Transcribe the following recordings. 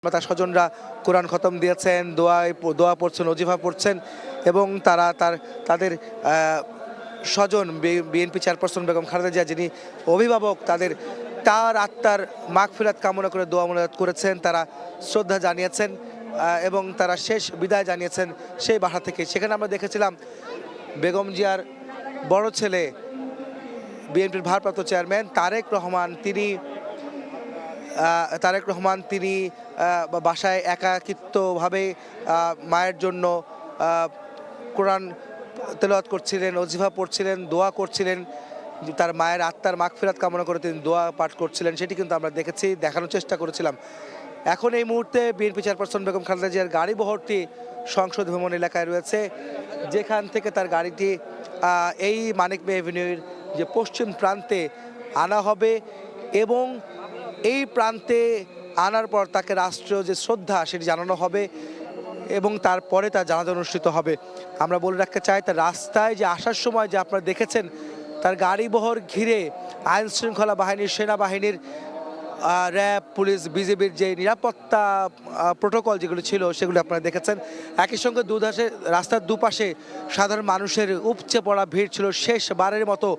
তার স্বজনরা কোরআন খতম দিয়েছেন, দোয়া পড়ছেন, ওজিফা পড়ছেন এবং তাদের স্বজন বিএনপি চেয়ারপারসন বেগম খালেদা জিয়া যিনি অভিভাবক তার আত্মার মাগফিরাত কামনা করে দোয়া মোনাজাত করেছেন, তারা শ্রদ্ধা জানিয়েছেন এবং তারা শেষ বিদায় জানিয়েছেন সেই বাসা থেকে। সেখানে আমরা দেখেছিলাম বেগম জিয়ার বড় ছেলে বিএনপির ভারপ্রাপ্ত চেয়ারম্যান তারেক রহমান তিনি বাসায় একাকিত্বভাবে মায়ের জন্য কোরআন তেলাওয়াত করছিলেন, ওজিফা পড়ছিলেন, দোয়া করছিলেন, তার মায়ের আত্মার মাগফিরাত কামনা করে তিনি দোয়া পাঠ করছিলেন। সেটি কিন্তু আমরা দেখেছি, দেখানোর চেষ্টা করেছিলাম। এখন এই মুহূর্তে বিএনপি চেয়ারপারসন বেগম খালেদা জিয়ার গাড়ি বহরটি সংসদ ভবন এলাকায় রয়েছে, যেখান থেকে তার গাড়িটি এই মানিক মে এভিনিউর যে পশ্চিম প্রান্তে আনা হবে এবং এই প্রান্তে আনার পর তাকে রাষ্ট্রীয় যে শ্রদ্ধা সেটি জানানো হবে এবং তারপরে তার জানাজা অনুষ্ঠিত হবে। আমরা বলে রাখতে চাই, তার রাস্তায় যে আসার সময় যে আপনারা দেখেছেন তার গাড়ি বহর ঘিরে আইন শৃঙ্খলা বাহিনীর, সেনাবাহিনীর, র্যাব, পুলিশ, বিজিবির যে নিরাপত্তা প্রোটোকল যেগুলো ছিল সেগুলো আপনারা দেখেছেন। একই সঙ্গে রাস্তার দুপাশে সাধারণ মানুষের উপচে পড়া ভিড় ছিল। শেষবারের মতো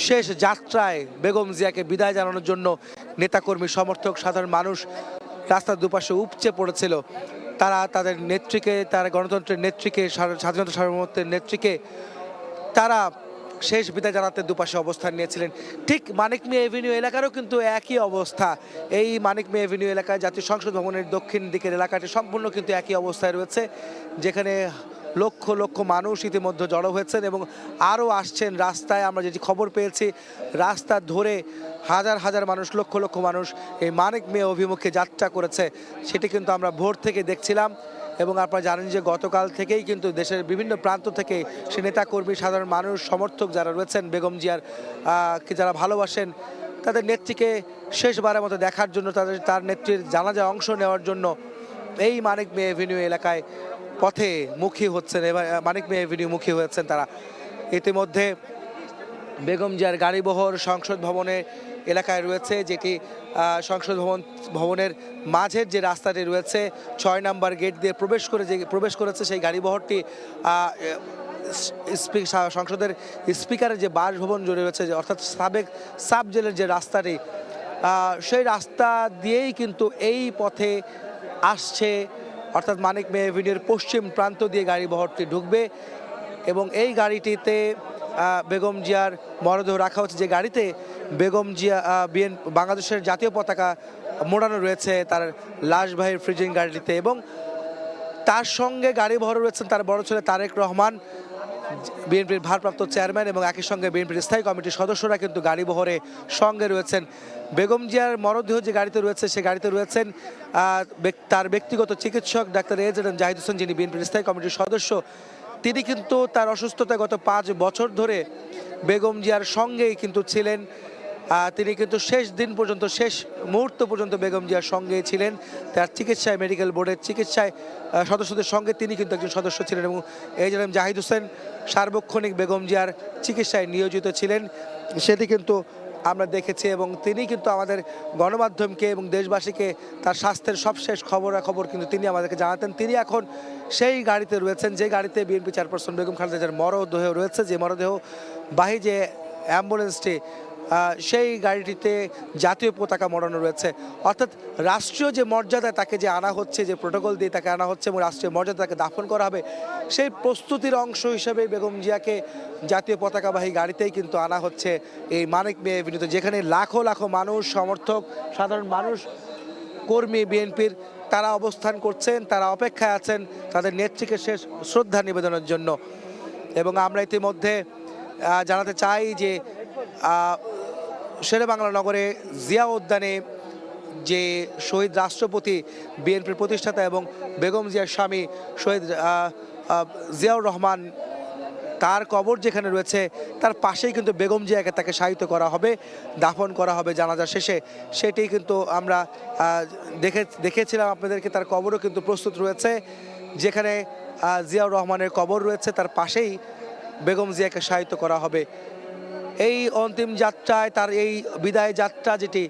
শেষ যাত্রায় বেগম জিয়াকে বিদায় জানানোর জন্য নেতাকর্মী, সমর্থক, সাধারণ মানুষ রাস্তার দুপাশে উপচে পড়েছিল। তারা তাদের নেত্রীকে, তারা গণতন্ত্রের নেত্রীকে, স্বাধীনতা সার্বভৌমত্বের নেত্রীকে তারা শেষ বিদায় জানাতে দুপাশে অবস্থান নিয়েছিলেন। ঠিক মানিক মে এভিনিউ এলাকারও কিন্তু একই অবস্থা। এই মানিক মে এভিনিউ এলাকায় জাতীয় সংসদ ভবনের দক্ষিণ দিকের এলাকাটি সম্পূর্ণ কিন্তু একই অবস্থায় রয়েছে, যেখানে লক্ষ লক্ষ মানুষ ইতিমধ্যে জড়ো হয়েছেন এবং আরও আসছেন। রাস্তায় আমরা যেটি খবর পেয়েছি, রাস্তা ধরে হাজার হাজার মানুষ, লক্ষ লক্ষ মানুষ এই মানিক মে অভিমুখে যাত্রা করেছে, সেটি কিন্তু আমরা ভোর থেকে দেখছিলাম। এবং আপনারা জানেন যে গতকাল থেকেই কিন্তু দেশের বিভিন্ন প্রান্ত থেকে সে নেতাকর্মী, সাধারণ মানুষ, সমর্থক যারা রয়েছেন বেগম জিয়ার যারা ভালোবাসেন তাদের নেত্রীকে শেষবারের মতো দেখার জন্য, তার নেত্রীর জানাজায় অংশ নেওয়ার জন্য এই মানিক মে এভিনিউ এলাকায় পথে মুখী হচ্ছেন। এবার মানিক মে এভিনিউ মুখী হয়েছেন তারা। ইতিমধ্যে বেগম জিয়ার গাড়িবহর সংসদ ভবনে এলাকায় রয়েছে, যেটি সংসদ ভবনের মাঝের যে রাস্তাটি রয়েছে 6 নম্বর গেট দিয়ে প্রবেশ করেছে সেই গাড়িবহরটি সংসদের স্পিকারের যে বাসভবন জুড়ে রয়েছে, অর্থাৎ সাবেক সাব জেলের যে রাস্তাটি, সেই রাস্তা দিয়েই কিন্তু এই পথে আসছে, অর্থাৎ মানিক মে এভিনিউর পশ্চিম প্রান্ত দিয়ে গাড়িবহরটি ঢুকবে এবং এই গাড়িটিতে বেগম জিয়ার মরদেহ রাখা হচ্ছে, যে গাড়িতে বেগম জিয়া বাংলাদেশের জাতীয় পতাকা মোড়ানো রয়েছে তার লাশবাহী ফ্রিজিং গাড়িটিতে। এবং তার সঙ্গে গাড়ি বহর রয়েছেন তার বড় ছেলে তারেক রহমান, বিএনপির ভারপ্রাপ্ত চেয়ারম্যান, এবং একই সঙ্গে বিএনপির স্থায়ী কমিটির সদস্যরা কিন্তু গাড়ি বহরে সঙ্গে রয়েছেন। বেগম জিয়ার মরদেহ যে গাড়িতে রয়েছে সে গাড়িতে রয়েছেন তার ব্যক্তিগত চিকিৎসক ডাক্তার এজেড জাহিদ হোসেন, যিনি বিএনপির স্থায়ী কমিটির সদস্য। তিনি কিন্তু তার অসুস্থতায় গত 5 বছর ধরে বেগম জিয়ার সঙ্গেই কিন্তু ছিলেন। তিনি কিন্তু শেষ দিন পর্যন্ত, শেষ মুহূর্ত পর্যন্ত বেগম জিয়ার সঙ্গে ছিলেন। তার চিকিৎসায়, মেডিকেল বোর্ডের চিকিৎসায় সদস্যদের সঙ্গে তিনি কিন্তু একজন সদস্য ছিলেন এবং এজেড জাহিদ হোসেন সার্বক্ষণিক বেগম জিয়ার চিকিৎসায় নিয়োজিত ছিলেন, সেটি কিন্তু আমরা দেখেছি। এবং তিনি কিন্তু আমাদের গণমাধ্যমকে এবং দেশবাসীকে তার স্বাস্থ্যের সবশেষ খবরাখবর কিন্তু তিনি আমাদেরকে জানাতেন। তিনি এখন সেই গাড়িতে রয়েছেন যে গাড়িতে বিএনপি চেয়ারপারসন বেগম খালেদা জিয়ার মরদেহ রয়েছে, যে মরদেহবাহী যে অ্যাম্বুলেন্সটি, সেই গাড়িটিতে জাতীয় পতাকা মোড়ানো রয়েছে। অর্থাৎ রাষ্ট্রীয় যে মর্যাদায় তাকে যে আনা হচ্ছে, যে প্রোটোকল দিয়ে তাকে আনা হচ্ছে এবং রাষ্ট্রীয় মর্যাদা তাকে দাফন করা হবে, সেই প্রস্তুতির অংশ হিসেবে বেগম জিয়াকে জাতীয় পতাকাবাহী গাড়িতেই কিন্তু আনা হচ্ছে এই মানিক মে এভিনিউতে, যেখানে লাখো লাখো মানুষ, সমর্থক, সাধারণ মানুষ, কর্মী বিএনপির তারা অবস্থান করছেন, তারা অপেক্ষায় আছেন তাদের নেত্রীকে শেষ শ্রদ্ধা নিবেদনের জন্য। এবং আমরা ইতিমধ্যে জানাতে চাই যে শেরেবাংলা নগরে জিয়া উদ্যানে যে শহীদ রাষ্ট্রপতি, বিএনপির প্রতিষ্ঠাতা এবং বেগম জিয়ার স্বামী শহীদ জিয়াউর রহমান, তার কবর যেখানে রয়েছে তার পাশেই কিন্তু বেগম জিয়াকে তাকে শায়িত করা হবে, দাফন করা হবে জানাজা শেষে। সেটি কিন্তু আমরা দেখেছিলাম আপনাদেরকে। তার কবরও কিন্তু প্রস্তুত রয়েছে, যেখানে জিয়াউর রহমানের কবর রয়েছে তার পাশেই বেগম জিয়াকে শায়িত করা হবে। এই অন্তিম যাত্রায়, তার এই বিদায় যাত্রা যেটি,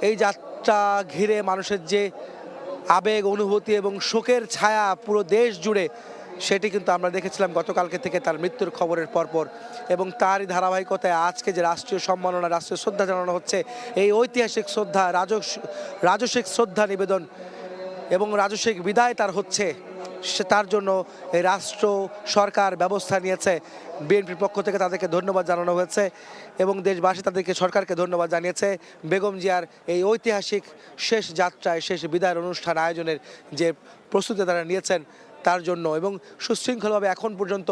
এই যাত্রা ঘিরে মানুষের যে আবেগ অনুভূতি এবং শোকের ছায়া পুরো দেশ জুড়ে, সেটি কিন্তু আমরা দেখেছিলাম গতকালকে থেকে তার মৃত্যুর খবরের পরপর। এবং তারই ধারাবাহিকতায় আজকে যে রাষ্ট্রীয় সম্মাননা, রাষ্ট্রীয় শ্রদ্ধা জানানো হচ্ছে, এই ঐতিহাসিক শ্রদ্ধা, রাজসিক শ্রদ্ধা নিবেদন এবং রাজস্বিক বিদায় তার হচ্ছে, তার জন্য এই রাষ্ট্র সরকার ব্যবস্থা নিয়েছে। বিএনপির পক্ষ থেকে তাদেরকে ধন্যবাদ জানানো হয়েছে এবং দেশবাসী তাদেরকে, সরকারকে ধন্যবাদ জানিয়েছে বেগম জিয়ার এই ঐতিহাসিক শেষ যাত্রায়, শেষ বিদায়ের অনুষ্ঠান আয়োজনের যে প্রস্তুতি তারা নিয়েছেন তার জন্য। এবং সুশৃঙ্খলভাবে এখন পর্যন্ত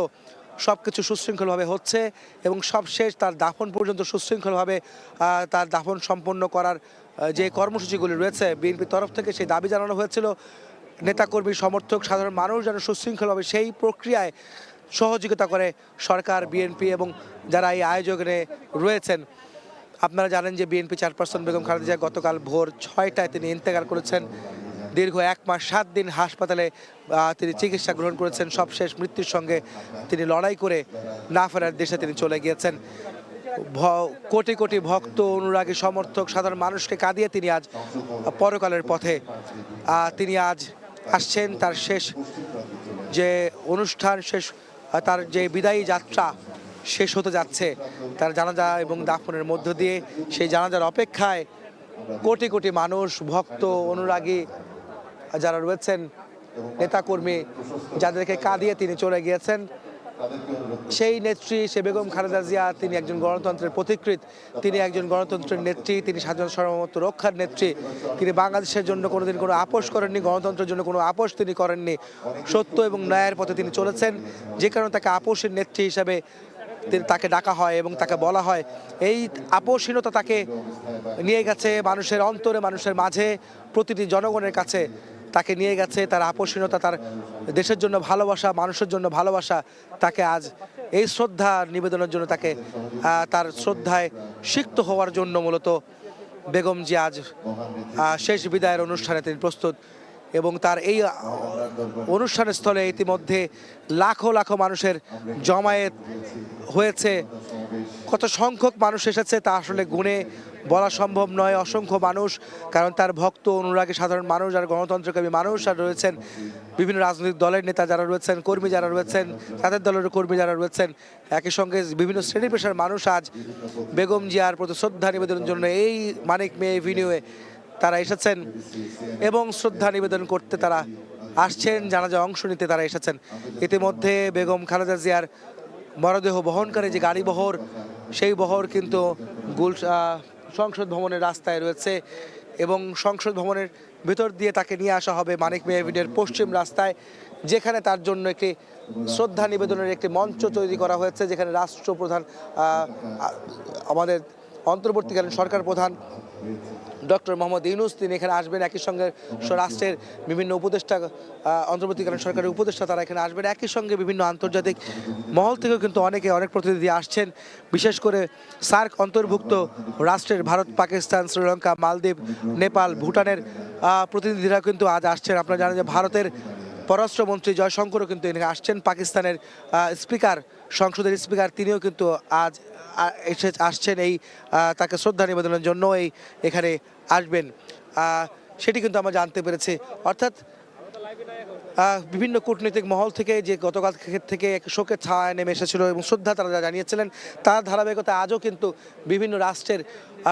সব কিছু সুশৃঙ্খলভাবে হচ্ছে এবং সবশেষ তার দাফন পর্যন্ত সুশৃঙ্খলভাবে তার দাফন সম্পন্ন করার যে কর্মসূচিগুলি রয়েছে বিএনপির তরফ থেকে, সেই দাবি জানানো হয়েছিল নেতাকর্মী, সমর্থক, সাধারণ মানুষ যেন সুশৃঙ্খলভাবে সেই প্রক্রিয়ায় সহযোগিতা করে সরকার, বিএনপি এবং যারা এই আয়োজনে রয়েছেন। আপনারা জানেন যে বিএনপি চেয়ারপারসন বেগম খালেদা জিয়া গতকাল ভোর 6টায় তিনি ইন্তেকাল করেছেন। দীর্ঘ 1 মাস 7 দিন হাসপাতালে তিনি চিকিৎসা গ্রহণ করেছেন। সবশেষ মৃত্যুর সঙ্গে তিনি লড়াই করে না ফেরার দেশে তিনি চলে গিয়েছেন। কোটি কোটি ভক্ত, অনুরাগী, সমর্থক, সাধারণ মানুষকে কাঁদিয়ে তিনি আজ পরকালের পথে তিনি আজ আসছেন। তার শেষ যে অনুষ্ঠান, শেষ তার যে বিদায়ী যাত্রা শেষ হতে যাচ্ছে, তার জানাজা এবং দাফনের মধ্য দিয়ে সেই জানাজার অপেক্ষায় কোটি কোটি মানুষ, ভক্ত, অনুরাগী যারা রয়েছেন, নেতাকর্মী, যাদেরকে কাঁদিয়ে তিনি চলে গিয়েছেন। সেই নেত্রী, সে বেগম খালেদা জিয়া, তিনি একজন গণতন্ত্রের পথিকৃৎ, তিনি একজন গণতন্ত্রের নেত্রী, তিনি স্বাধীনতা সার্বভৌমত্ব রক্ষার নেত্রী। তিনি বাংলাদেশের জন্য কোনোদিন কোনো আপোষ করেননি, গণতন্ত্রের জন্য কোনো আপোষ তিনি করেননি। সত্য এবং ন্যায়ের পথে তিনি চলেছেন, যে কারণে তাকে আপোষের নেত্রী হিসাবে তাকে ডাকা হয় এবং তাকে বলা হয়। এই আপোষহীনতা তাকে নিয়ে গেছে মানুষের অন্তরে, মানুষের মাঝে, প্রতিটি জনগণের কাছে তাকে নিয়ে গেছে। তার আপোষহীনতা, তার দেশের জন্য ভালোবাসা, মানুষের জন্য ভালোবাসা তাকে আজ এই শ্রদ্ধা নিবেদনের জন্য, তাকে তার শ্রদ্ধায় সিক্ত হওয়ার জন্য মূলত বেগম জিয়া আজ শেষ বিদায়ের অনুষ্ঠানে তিনি প্রস্তুত। এবং তার এই অনুষ্ঠানের স্থলে ইতিমধ্যে লাখো লাখো মানুষের জমায়েত হয়েছে। কত সংখ্যক মানুষ এসেছে তা আসলে গুণে বলা সম্ভব নয়। অসংখ্য মানুষ, কারণ তার ভক্ত, অনুরাগী, সাধারণ মানুষ আর গণতন্ত্রকামী মানুষ আর রয়েছেন, বিভিন্ন রাজনৈতিক দলের নেতা যারা রয়েছেন, কর্মী যারা রয়েছেন, তাদের দলের কর্মী যারা রয়েছেন, একই সঙ্গে বিভিন্ন শ্রেণী পেশার মানুষ আজ বেগম জিয়ার প্রতি শ্রদ্ধা নিবেদনের জন্য এই মানিক মে এভিনিউয়ে তারা এসেছেন এবং শ্রদ্ধা নিবেদন করতে তারা আসছেন, জানাজা অংশ নিতে তারা এসেছেন। ইতিমধ্যে বেগম খালেদা জিয়ার মরদেহ বহনকারী যে গাড়ি বহর, সেই বহর কিন্তু সংসদ ভবনের রাস্তায় রয়েছে এবং সংসদ ভবনের ভেতর দিয়ে তাকে নিয়ে আসা হবে মানিক মে এভিনিউয়ের পশ্চিম রাস্তায়, যেখানে তার জন্য একটি শ্রদ্ধা নিবেদনের একটি মঞ্চ তৈরি করা হয়েছে, যেখানে রাষ্ট্রপ্রধান, আমাদের অন্তর্বর্তীকালীন সরকার প্রধান ডক্টর মোহাম্মদ ইউনূস তিনি এখানে আসবেন। একই সঙ্গে রাষ্ট্রের বিভিন্ন উপদেষ্টা, অন্তর্বর্তীকালীন সরকারের উপদেষ্টা তারা এখানে আসবেন। একই সঙ্গে বিভিন্ন আন্তর্জাতিক মহল থেকেও কিন্তু অনেক প্রতিনিধি আসছেন। বিশেষ করে সার্ক অন্তর্ভুক্ত রাষ্ট্রের ভারত, পাকিস্তান, শ্রীলঙ্কা, মালদ্বীপ, নেপাল, ভুটানের প্রতিনিধিরা কিন্তু আজ আসছেন। আপনারা জানেন যে ভারতের পররাষ্ট্রমন্ত্রী জয়শঙ্করও কিন্তু এখানে আসছেন। পাকিস্তানের স্পিকার, সংসদের স্পিকার, তিনিও কিন্তু আজ আসছেন এই তাকে শ্রদ্ধা নিবেদনের জন্য এখানে আসবেন, সেটি কিন্তু আমরা জানতে পেরেছি। অর্থাৎ বিভিন্ন কূটনৈতিক মহল থেকে যে গতকাল থেকে এক শোকের ছায়া নেমে এসেছিল এবং শ্রদ্ধা তারা জানিয়েছিলেন, তার ধারাবাহিকতা আজও কিন্তু বিভিন্ন রাষ্ট্রের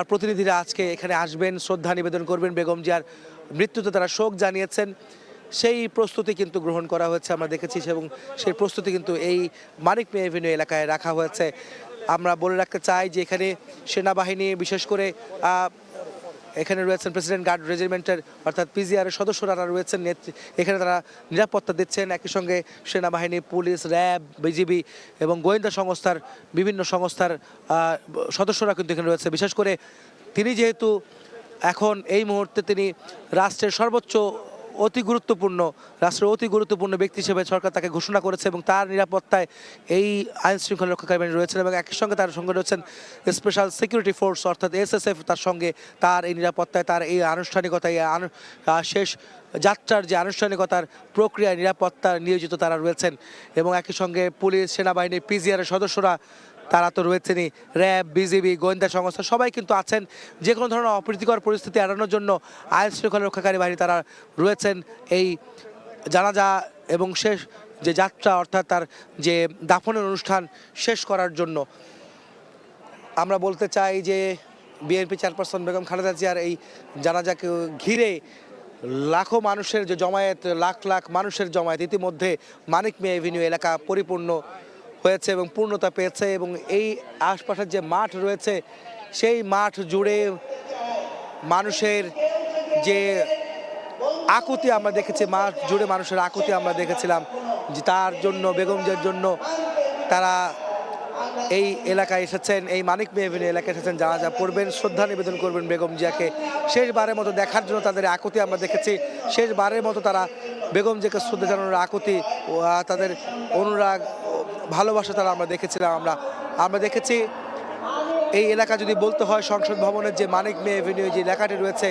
প্রতিনিধিরা আজকে এখানে আসবেন, শ্রদ্ধা নিবেদন করবেন। বেগম জিয়ার মৃত্যুতে তারা শোক জানিয়েছেন, সেই প্রস্তুতি কিন্তু গ্রহণ করা হয়েছে, আমরা দেখেছি, এবং সেই প্রস্তুতি কিন্তু এই মানিক মে এভিনিউ এলাকায় রাখা হয়েছে। আমরা বলে রাখতে চাই যে এখানে সেনাবাহিনী, বিশেষ করে এখানে রয়েছেন প্রেসিডেন্ট গার্ড রেজিমেন্টের অর্থাৎ পিজিআরের সদস্যরা রয়েছেন, এখানে তারা নিরাপত্তা দিচ্ছেন। একই সঙ্গে সেনাবাহিনী, পুলিশ, র্যাব, বিজিবি এবং গোয়েন্দা সংস্থার বিভিন্ন সংস্থার সদস্যরা কিন্তু এখানে রয়েছে। বিশেষ করে তিনি যেহেতু এখন এই মুহূর্তে তিনি রাষ্ট্রের অতি গুরুত্বপূর্ণ ব্যক্তি হিসেবে সরকার তাকে ঘোষণা করেছে এবং তার নিরাপত্তায় এই আইন শৃঙ্খলা রক্ষাকারী বাহিনী রয়েছেন এবং একই সঙ্গে তার সঙ্গে রয়েছেন স্পেশাল সিকিউরিটি ফোর্স অর্থাৎ এসএসএফ। তার সঙ্গে তার এই নিরাপত্তায়, তার এই আনুষ্ঠানিকতায়, শেষ যাত্রার যে আনুষ্ঠানিকতার প্রক্রিয়ায় নিরাপত্তা নিয়োজিত তারা রয়েছেন এবং একই সঙ্গে পুলিশ, সেনাবাহিনী, পিজিআরের সদস্যরা তারা তো রয়েছেনই, র্যাব, বিজিবি, গোয়েন্দা সংস্থা সবাই কিন্তু আছেন যে কোনো ধরনের অপ্রীতিকর পরিস্থিতি এড়ানোর জন্য। আইন শৃঙ্খলা রক্ষাকারী বাহিনী তারা রয়েছেন এই জানাজা এবং শেষ যে যাত্রা অর্থাৎ তার যে দাফনের অনুষ্ঠান শেষ করার জন্য। আমরা বলতে চাই যে বিএনপি চেয়ারপারসন বেগম খালেদা জিয়ার এই জানাজাকে ঘিরে লাখো মানুষের যে জমায়েত, লাখ লাখ মানুষের জমায়েত, ইতিমধ্যে মানিক মিয়া এভিনিউ এলাকা পরিপূর্ণ হয়েছে এবং পূর্ণতা পেয়েছে এবং এই আশপাশের যে মাঠ রয়েছে সেই মাঠ জুড়ে মানুষের যে আকুতি আমরা দেখেছি, মাঠ জুড়ে মানুষের আকুতি আমরা দেখেছিলাম যে তার জন্য, বেগম জিয়ার জন্য তারা এই এলাকায় এসেছেন, এই মানিক মিয়া এভিনিউ এলাকায় এসেছেন, জানাজা পড়বেন, শ্রদ্ধা নিবেদন করবেন বেগম জিয়াকে। শেষবারের মতো দেখার জন্য তাদের আকুতি আমরা দেখেছি, শেষবারের মতো তারা বেগম জিয়াকে শ্রদ্ধা জানানোর আকুতি, তাদের অনুরাগ, ভালোবাসা তারা আমরা দেখেছিলাম। আমরা দেখেছি এই এলাকা যদি বলতে হয়, সংসদ ভবনের যে মানিক মিয়া এভিনিউ যে এলাকাটি রয়েছে,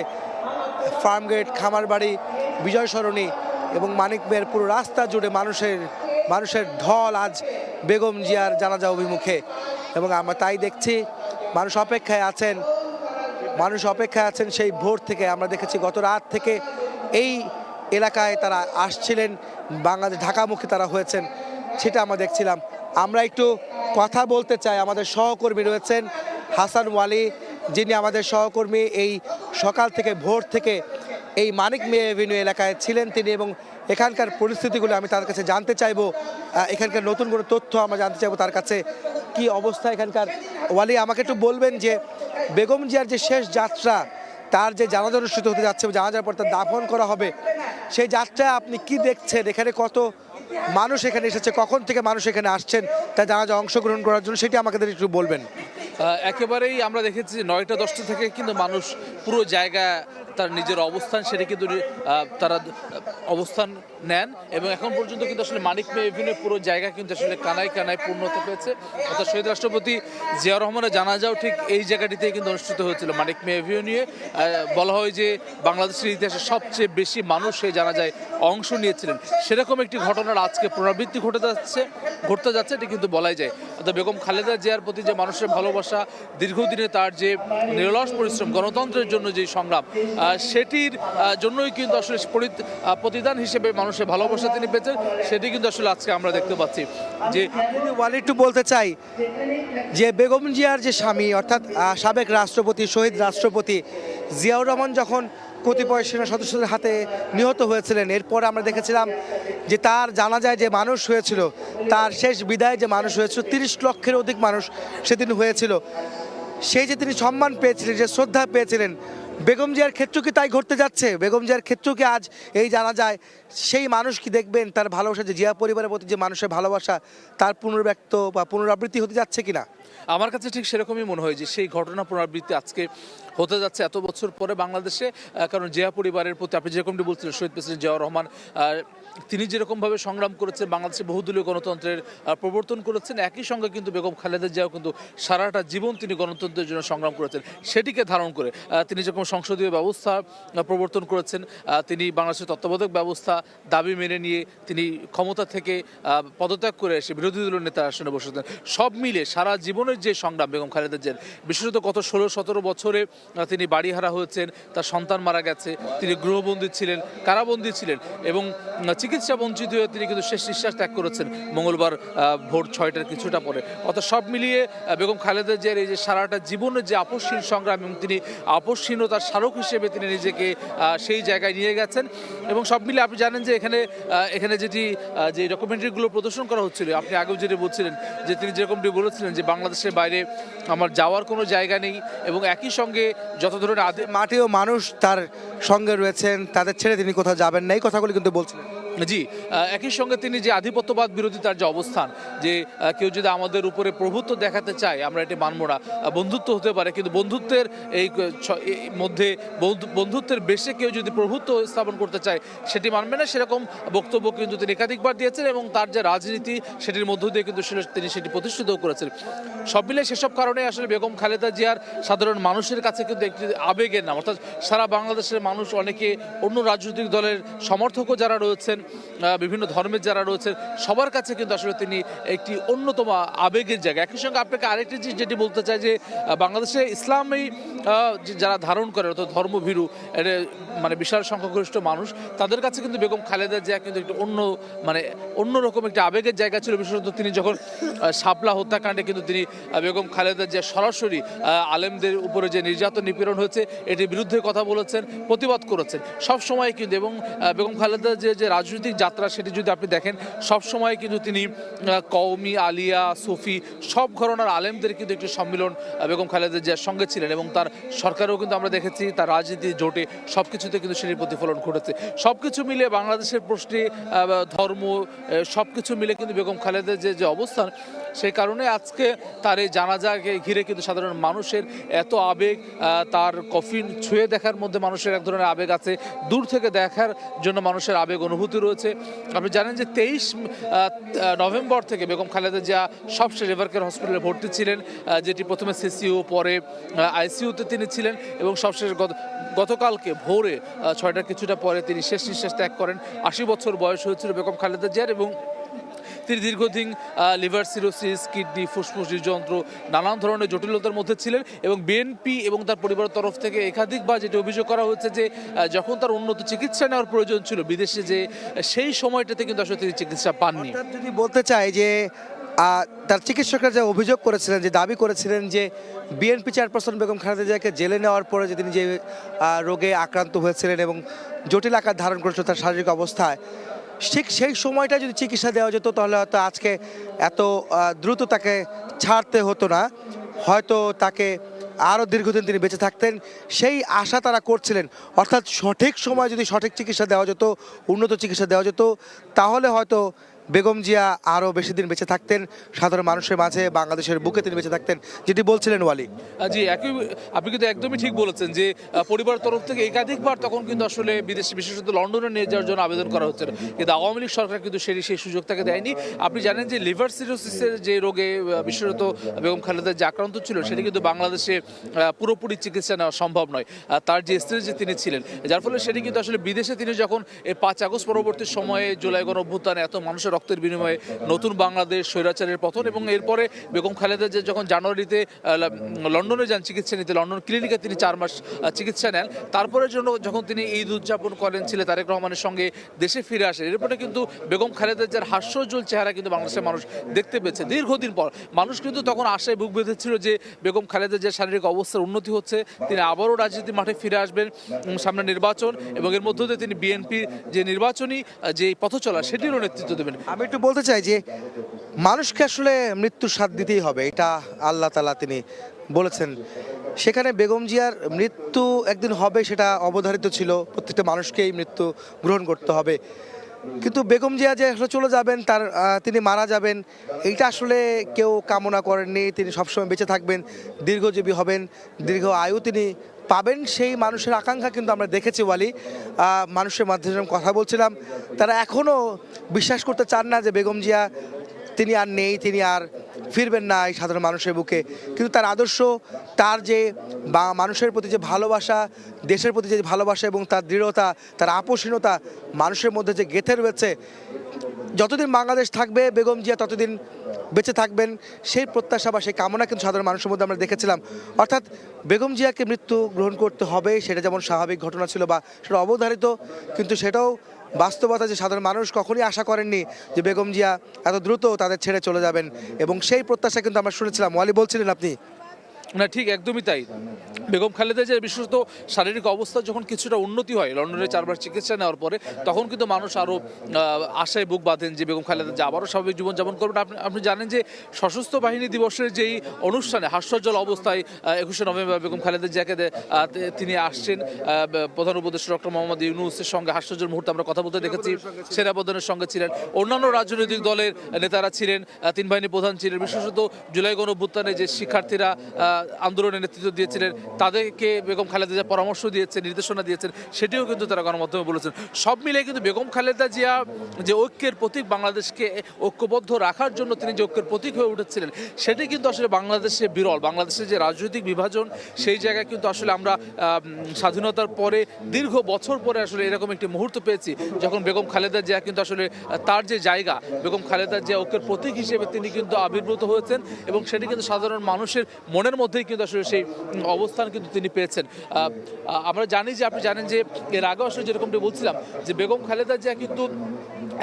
ফার্মগেট, খামারবাড়ি, বিজয় সরণি এবং মানিক মিয়ার পুরো রাস্তা জুড়ে মানুষের ঢল আজ বেগম জিয়ার জানাজা অভিমুখে। এবং আমরা তাই দেখছি মানুষ অপেক্ষায় আছেন সেই ভোর থেকে। আমরা দেখেছি গত রাত থেকে এই এলাকায় তারা আসছিলেন, বাংলাদেশ ঢাকামুখী তারা হয়েছেন, সেটা আমরা দেখছিলাম। আমরা একটু কথা বলতে চাই, আমাদের সহকর্মী রয়েছেন হাসান ওয়ালি, যিনি আমাদের সহকর্মী, এই সকাল থেকে ভোর থেকে এই মানিক মিয়া এভিনিউ এলাকায় ছিলেন তিনি, এবং এখানকার পরিস্থিতিগুলো আমি তার কাছে জানতে চাইবো, এখানকার নতুন কোনো তথ্য আমরা জানতে চাইবো তার কাছে, কি অবস্থা এখানকার। ওয়ালি, আমাকে একটু বলবেন যে বেগম জিয়ার যে শেষ যাত্রা, তার যে জানাজা অনুষ্ঠিত হতে যাচ্ছে, জানাজার পর তার দাফন করা হবে, সেই যাত্রায় আপনি কি দেখছেন? এখানে কত মানুষ এখানে এসেছে, কখন থেকে মানুষ এখানে আসছেন তার জানাজা অংশগ্রহণ করার জন্য, সেটি আমাকে একটু বলবেন। একেবারেই আমরা দেখেছি 9টা-10টা থেকে কিন্তু মানুষ পুরো জায়গা তার নিজের অবস্থান সেটা কিন্তু তারা অবস্থান নেন এবং এখন পর্যন্ত কিন্তু আসলে মানিক মিয়া এভিনিউ পুরো জায়গা কিন্তু আসলে কানায় কানায় পূর্ণতা পেয়েছে। অর্থাৎ শহীদ রাষ্ট্রপতি জিয়াউর রহমানের জানাজাও ঠিক এই জায়গাটিতেই কিন্তু অনুষ্ঠিত হয়েছিল, মানিক মিয়া এভিনিউ। বলা হয় যে বাংলাদেশের ইতিহাসে সবচেয়ে বেশি মানুষ সেই জানাজায় অংশ নিয়েছিলেন, সেরকম একটি ঘটনার আজকে পুনরাবৃত্তি ঘটতে যাচ্ছে এটি কিন্তু বলাই যায়। অর্থাৎ বেগম খালেদা জিয়ার প্রতি যে মানুষের ভালোবাসা, দীর্ঘদিনে তার যে নিরলস পরিশ্রম, গণতন্ত্রের জন্য যে সংগ্রাম, সেটির জন্যই কিন্তু আসলে প্রতিদান হিসেবে মানুষের ভালোবাসা তিনি পেয়েছেন, সেটি কিন্তু আসলে আজকে আমরা দেখতে পাচ্ছি। যে ওয়ালি, একটু বলতে চাই যে বেগম জিয়ার যে স্বামী অর্থাৎ সাবেক রাষ্ট্রপতি, শহীদ রাষ্ট্রপতি জিয়াউর রহমান যখন কতিপয় সেনা সদস্যদের হাতে নিহত হয়েছিলেন, এরপর আমরা দেখেছিলাম যে তার জানাজায় যে মানুষ হয়েছিল, তার শেষ বিদায় যে মানুষ হয়েছিল, 30 লক্ষের অধিক মানুষ সেদিন হয়েছিল। সেই যে তিনি সম্মান পেয়েছিলেন, যে শ্রদ্ধা পেয়েছিলেন, বেগম জিয়ার ক্ষেত্র কি তাই ঘটতে যাচ্ছে? বেগম জিয়ার ক্ষেত্র কি আজ এই জানাজায় সেই মানুষ কি দেখবেন তার ভালোবাসা, যে জিয়া পরিবারের প্রতি যে মানুষের ভালোবাসা, তার পুনর্ব্যক্ত বা পুনরাবৃত্তি হতে যাচ্ছে কিনা? আমার কাছে ঠিক সেরকমই মনে হয় যে সেই ঘটনা পুনরাবৃত্তি আজকে হতে যাচ্ছে এত বছর পরে বাংলাদেশে। কারণ জিয়া পরিবারের প্রতি আপনি যেরকমটি বলছিলেন, শহীদ প্রেসিডেন্ট জিয়াউর রহমান তিনি যেরকমভাবে সংগ্রাম করেছেন, বাংলাদেশে বহুদলীয় গণতন্ত্রের প্রবর্তন করেছেন, একই সঙ্গে কিন্তু বেগম খালেদা জিয়াও কিন্তু সারাটা জীবন তিনি গণতন্ত্রের জন্য সংগ্রাম করেছেন। সেটিকে ধারণ করে তিনি যেরকম সংসদীয় ব্যবস্থা প্রবর্তন করেছেন, তিনি বাংলাদেশের তত্ত্বাবধায়ক ব্যবস্থা দাবি মেনে নিয়ে তিনি ক্ষমতা থেকে পদত্যাগ করে এসে বিরোধী দলের নেতার আসনে বসেছেন। সব মিলে সারা জীবনের যে সংগ্রাম বেগম খালেদা জিয়ার, বিশেষত গত 16-17 বছরে তিনি বাড়িহারা হয়েছেন, তার সন্তান মারা গেছে, তিনি গৃহবন্দী ছিলেন, কারাবন্দী ছিলেন এবং চিকিৎসা বঞ্চিত হয়ে তিনি কিন্তু শেষ নিঃশ্বাস ত্যাগ করেছেন মঙ্গলবার ভোর 6টার কিছুটা পরে। অর্থাৎ সব মিলিয়ে বেগম খালেদা জিয়ার এই যে সারাটা জীবনের যে আপসহীন সংগ্রাম এবং তিনি আপসহীনতার স্মারক হিসেবে তিনি নিজেকে সেই জায়গায় নিয়ে গেছেন। এবং সব মিলিয়ে আপনি জানেন যে এখানে যে ডকুমেন্টারিগুলো প্রদর্শন করা হচ্ছিল, আপনি আগেও যেটা বলছিলেন যে তিনি যেরকমটি বলেছিলেন যে বাংলাদেশের বাইরে আমার যাওয়ার কোনো জায়গা নেই এবং একই সঙ্গে যত ধরনের মাঠেও মানুষ তার সঙ্গে রয়েছেন, তাদের ছেড়ে তিনি কোথাও যাবেন না, এই কথাগুলো কিন্তু বলছিলেন। জি, একই সঙ্গে তিনি যে আধিপত্যবাদ বিরোধী তার যে অবস্থান, যে কেউ যদি আমাদের উপরে প্রভুত্ব দেখাতে চায় আমরা এটি মানব না, বন্ধুত্ব হতে পারে কিন্তু বন্ধুত্বের এই মধ্যে বন্ধুত্বের বেশে কেউ যদি প্রভুত্ব স্থাপন করতে চায় সেটি মানবে না, সেরকম বক্তব্য কিন্তু তিনি একাধিকবার দিয়েছেন এবং তার যে রাজনীতি সেটির মধ্য দিয়ে কিন্তু তিনি সেটি প্রতিষ্ঠিতও করেছেন। সব মিলে সেসব কারণে আসলে বেগম খালেদা জিয়ার সাধারণ মানুষের কাছে কিন্তু একটি আবেগের নাম। অর্থাৎ সারা বাংলাদেশের মানুষ, অনেকে অন্য রাজনৈতিক দলের সমর্থকও যারা রয়েছেন, বিভিন্ন ধর্মের যারা রয়েছেন সবার কাছে কিন্তু আসলে তিনি একটি অন্যতম আবেগের জায়গা। একই সঙ্গে আপনাকে আরেকটি জিনিস যেটি বলতে চাই যে বাংলাদেশে ইসলামী যারা ধারণ করে অর্থাৎ ধর্মভীরু মানে বিশাল সংখ্যাগরিষ্ঠ মানুষ, তাদের কাছে কিন্তু বেগম খালেদা জিয়া কিন্তু একটু অন্যরকম একটি আবেগের জায়গা ছিল। বিশেষত তিনি যখন শাপলা হত্যাকাণ্ডে কিন্তু তিনি বেগম খালেদা জিয়া সরাসরি আলেমদের উপরে যে নির্যাতন নিপীড়ন হয়েছে এটির বিরুদ্ধে কথা বলেছেন, প্রতিবাদ করেছেন সব সময় কিন্তু। এবং বেগম খালেদা যে রাজনৈতিক যাত্রা সেটি যদি আপনি দেখেন সব সময় কিন্তু তিনি কওমি, আলিয়া, সুফি সব ঘরানার আলেমদের কিন্তু একটি সম্মিলন বেগম খালেদা জিয়ার সঙ্গে ছিলেন এবং তার সরকারেও কিন্তু আমরা দেখেছি তার রাজনীতি জোটে সব কিছুতে কিন্তু সেটির প্রতিফলন ঘটেছে। সব কিছু মিলে বাংলাদেশের প্রশ্নে ধর্ম সব কিছু মিলে কিন্তু বেগম খালেদার যে অবস্থান, সেই কারণে আজকে তার এই জানাজাকে ঘিরে কিন্তু সাধারণ মানুষের এত আবেগ। তার কফিন ছুঁয়ে দেখার মধ্যে মানুষের এক ধরনের আবেগ আছে, দূর থেকে দেখার জন্য মানুষের আবেগ অনুভূতি রয়েছে। আপনি জানেন যে 23 নভেম্বর থেকে বেগম খালেদা জিয়া সবশেষ রিভারকেয়ার হসপিটালে ভর্তি ছিলেন, যেটি প্রথমে সিসিইউ পরে আইসিইউতে তিনি ছিলেন এবং সবশেষ গতকালকে ভোরে 6টার কিছুটা পরে তিনি শেষ নিঃশ্বাস ত্যাগ করেন। 80 বছর বয়স হয়েছিল বেগম খালেদা জিয়ার এবং তিনি দীর্ঘদিন লিভার সিরোসিস, কিডনি, ফুসফুস হৃদযন্ত্র নানান ধরনের জটিলতার মধ্যে ছিলেন এবং বিএনপি এবং তার পরিবারের তরফ থেকে একাধিকবার যেটি অভিযোগ করা হচ্ছে যে যখন তার উন্নত চিকিৎসা নেওয়ার প্রয়োজন ছিল বিদেশে, যে সেই সময়টাতে কিন্তু আসলে তিনি চিকিৎসা পাননি। যদি বলতে চাই যে তার চিকিৎসকরা যে অভিযোগ করেছিলেন, যে দাবি করেছিলেন যে বিএনপি চেয়ারপারসন বেগম খালেদা জিয়াকে জেলে নেওয়ার পরে যে তিনি যে রোগে আক্রান্ত হয়েছিলেন এবং জটিল আকার ধারণ করেছিল তার শারীরিক অবস্থায়, ঠিক সেই সময়টা যদি চিকিৎসা দেওয়া যেত তাহলে হয়তো আজকে এত দ্রুত তাকে ছাড়তে হতো না, হয়তো তাকে আরও দীর্ঘদিন তিনি বেঁচে থাকতেন, সেই আশা তারা করছিলেন। অর্থাৎ সঠিক সময় যদি সঠিক চিকিৎসা দেওয়া যেত, উন্নত চিকিৎসা দেওয়া যেত, তাহলে হয়তো বেগম জিয়া আরও বেশি দিন বেঁচে থাকতেন, সাধারণ মানুষের মাঝে বাংলাদেশের বুকে তিনি বেঁচে থাকতেন, যেটি বলছিলেন ওয়ালি। জি, আপনি কিন্তু একদমই ঠিক বলেছেন যে পরিবারের তরফ থেকে একাধিকবার তখন কিন্তু আসলে বিদেশে বিশেষত লন্ডনে নিয়ে যাওয়ার জন্য আবেদন করা হচ্ছে, কিন্তু আওয়ামী লীগ সরকার কিন্তু সেই সুযোগ তাকে দেয়নি। আপনি জানেন যে লিভার সিরোসিসের যে রোগে বিশেষত বেগম খালেদা যে আক্রান্ত ছিল সেটি কিন্তু বাংলাদেশে পুরোপুরি চিকিৎসা নেওয়া সম্ভব নয়, তার যে স্টেজে তিনি ছিলেন, যার ফলে সেটি কিন্তু আসলে বিদেশে তিনি যখন এই 5 আগস্ট পরবর্তী সময়ে জুলাই গণঅভ্যুত্থানে এত মানুষের রক্তের বিনিময়ে নতুন বাংলাদেশ, স্বৈরাচারের পতন এবং এরপরে বেগম খালেদা যে যখন জানুয়ারিতে লন্ডনে যান চিকিৎসা নিতে, লন্ডন ক্লিনিকে তিনি 4 মাস চিকিৎসা নেন, তারপরে যখন তিনি ঈদ উদযাপন করেন ছেলে তারেক রহমানের সঙ্গে দেশে ফিরে আসেন, এরপরে কিন্তু বেগম খালেদা জিয়ার হাস্যোজ্জ্বল চেহারা কিন্তু বাংলাদেশের মানুষ দেখতে পেয়েছে দীর্ঘদিন পর। মানুষ কিন্তু তখন আশায় বুক বেঁধেছিল যে বেগম খালেদা জিয়ার শারীরিক অবস্থার উন্নতি হচ্ছে, তিনি আবারও রাজনীতির মাঠে ফিরে আসবেন, সামনে নির্বাচন এবং এর মধ্য দিয়ে তিনি বিএনপির যে নির্বাচনী যে পথ চলা সেটিরও নেতৃত্ব দেবেন। আমি একটু বলতে চাই যে মানুষকে আসলে মৃত্যুর স্বাদ দিতেই হবে, এটা আল্লাহ তাআলা তিনি বলেছেন। সেখানে বেগম জিয়ার মৃত্যু একদিন হবে সেটা অবধারিত ছিল, প্রত্যেকটা মানুষকেই মৃত্যু গ্রহণ করতে হবে, কিন্তু বেগম জিয়া যে আসলে চলে যাবেন, তিনি মারা যাবেন, এইটা আসলে কেউ কামনা করেননি। তিনি সবসময় বেঁচে থাকবেন, দীর্ঘজীবী হবেন, দীর্ঘ আয়ু তিনি পাবেন, সেই মানুষের আকাঙ্ক্ষা কিন্তু আমরা দেখেছি ওয়ালি। মানুষের মাধ্যমে যখন কথা বলছিলাম তারা এখনও বিশ্বাস করতে চান না যে বেগম জিয়া তিনি আর নেই, তিনি আর ফিরবেন না এই সাধারণ মানুষের বুকে, কিন্তু তার আদর্শ, তার যে মানুষের প্রতি যে ভালোবাসা, দেশের প্রতি যে ভালোবাসা এবং তার দৃঢ়তা, তার আপোষহীনতা মানুষের মধ্যে যে গেঁথে রয়েছে, যতদিন বাংলাদেশ থাকবে বেগম জিয়া ততদিন বেঁচে থাকবেন, সেই প্রত্যাশা বা সেই কামনা কিন্তু সাধারণ মানুষের মধ্যে আমরা দেখেছিলাম। অর্থাৎ বেগম জিয়াকে মৃত্যু গ্রহণ করতে হবে, সেটা যেমন স্বাভাবিক ঘটনা ছিল বা সেটা অবধারিত, কিন্তু সেটাও বাস্তবতা যে সাধারণ মানুষ কখনই আশা করেননি যে বেগম জিয়া এত দ্রুত তাদের ছেড়ে চলে যাবেন, এবং সেই প্রত্যাশা কিন্তু আমরা শুনেছিলাম। ওয়ালি বলছিলেন আপনি। না, ঠিক একদমই তাই। বেগম খালেদা জিয়ার বিশেষত শারীরিক অবস্থা যখন কিছুটা উন্নতি হয় লন্ডনে 4 বার চিকিৎসা নেওয়ার পরে, তখন কিন্তু মানুষ আরও আশায় বুক বাঁধেন যে বেগম খালেদা জিয়া আবারও স্বাভাবিক জীবনযাপন করবেন। আপনি জানেন যে সশস্ত্র বাহিনী দিবসের যেই অনুষ্ঠানে হাস্যোজ্জ্বল অবস্থায় 21শে নভেম্বর বেগম খালেদা জিয়াকে তিনি আসছেন, প্রধান উপদেষ্টা ডক্টর মোহাম্মদ ইউনূসের সঙ্গে হাস্যোজ্জ্বল মুহূর্তে আমরা কথা বলতে দেখেছি, সেনাপ্রধানের সঙ্গে ছিলেন, অন্যান্য রাজনৈতিক দলের নেতারা ছিলেন, 3 বাহিনী প্রধান ছিলেন, বিশেষত জুলাই গণঅভ্যুত্থানে যে শিক্ষার্থীরা আন্দোলনের নেতৃত্ব দিয়েছিলেন, তাদেরকে বেগম খালেদা জিয়া পরামর্শ দিয়েছেন, নির্দেশনা দিয়েছেন, সেটিও কিন্তু তারা গণমাধ্যমে বলেছেন। সব মিলে কিন্তু বেগম খালেদা জিয়া যে ঐক্যের প্রতীক, বাংলাদেশকে ঐক্যবদ্ধ রাখার জন্য তিনি যে ঐক্যের প্রতীক হয়ে উঠেছিলেন, সেটি কিন্তু আসলে বাংলাদেশে বিরল। বাংলাদেশের যে রাজনৈতিক বিভাজন, সেই জায়গায় কিন্তু আসলে আমরা স্বাধীনতার পরে দীর্ঘ বছর পরে আসলে এরকম একটি মুহূর্ত পেয়েছি, যখন বেগম খালেদা জিয়া কিন্তু আসলে তার যে জায়গা, বেগম খালেদা জিয়া ঐক্যের প্রতীক হিসেবে তিনি কিন্তু আবির্ভূত হয়েছেন, এবং সেটি কিন্তু সাধারণ মানুষের মনের মধ্যেই কিন্তু আসলে সেই অবস্থান কিন্তু তিনি পেয়েছেন। আমরা জানি যে, আপনি জানেন যে এর আগে আসলে যেরকমটি বলছিলাম, যে বেগম খালেদা জিয়া কিন্তু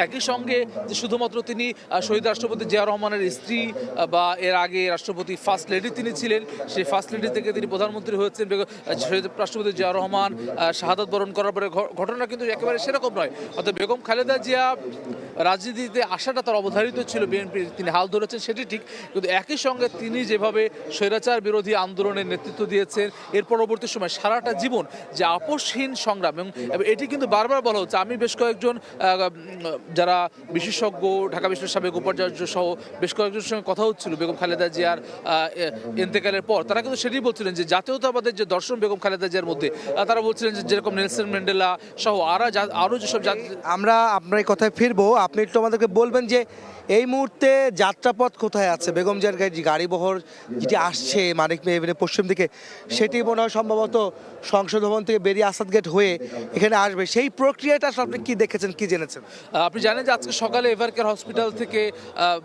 একই সঙ্গে যে শুধুমাত্র তিনি শহীদ রাষ্ট্রপতি জিয়া রহমানের স্ত্রী, বা এর আগে রাষ্ট্রপতি ফার্স্ট লেডি তিনি ছিলেন, সেই ফার্স্ট লেডি থেকে তিনি প্রধানমন্ত্রী হয়েছেন। শহীদ রাষ্ট্রপতি জিয়া রহমান শাহাদাত বরণ করার পরে ঘটনা কিন্তু একেবারে সেরকম নয়। অর্থাৎ বেগম খালেদা জিয়া রাজনীতিতে আসাটা তার অবধারিত ছিল, বিএনপি তিনি হাল ধরেছেন সেটি ঠিক, কিন্তু একই সঙ্গে তিনি যেভাবে স্বৈরাচার বিরোধী আন্দোলনের নেতৃত্ব দিয়েছেন, এর পরবর্তী সময় সারাটা জীবন যে আপোষহীন সংগ্রাম, এবং এটি কিন্তু বারবার বলা হচ্ছে। আমি বেশ কয়েকজন যারা বিশেষজ্ঞ, ঢাকা বিশ্ববিদ্যালয়ের সাবেক উপাচার্য সহ বেশ কয়েকজনের সঙ্গে কথা হচ্ছিল বেগম খালেদা জিয়ার ইন্তেকালের পর, তারা কিন্তু সেটাই বলছিলেন যে জাতীয়তাবাদের যে দর্শন বেগম খালেদা জিয়ার মধ্যে, তারা বলছিলেন যে যেরকম নেলসন ম্যান্ডেলা সহ আরও যেসব আমরা আপনার এই কথায় ফিরবো। আপনি একটু আমাদেরকে বলবেন যে এই মুহূর্তে যাত্রাপথ কোথায় আছে? বেগম জিয়ার গাড়ি বহর যেটি আসছে মানিক মেয়ে পশ্চিম দিকে, সেটি মনে হয় সম্ভবত সংসদ ভবন থেকে বেরিয়ে আসাদ গেট হয়ে এখানে আসবে। সেই প্রক্রিয়াটা আপনি কি দেখেছেন, কি জেনেছেন? আপনি জানেন যে আজকে সকালে এভারকেয়ার হসপিটাল থেকে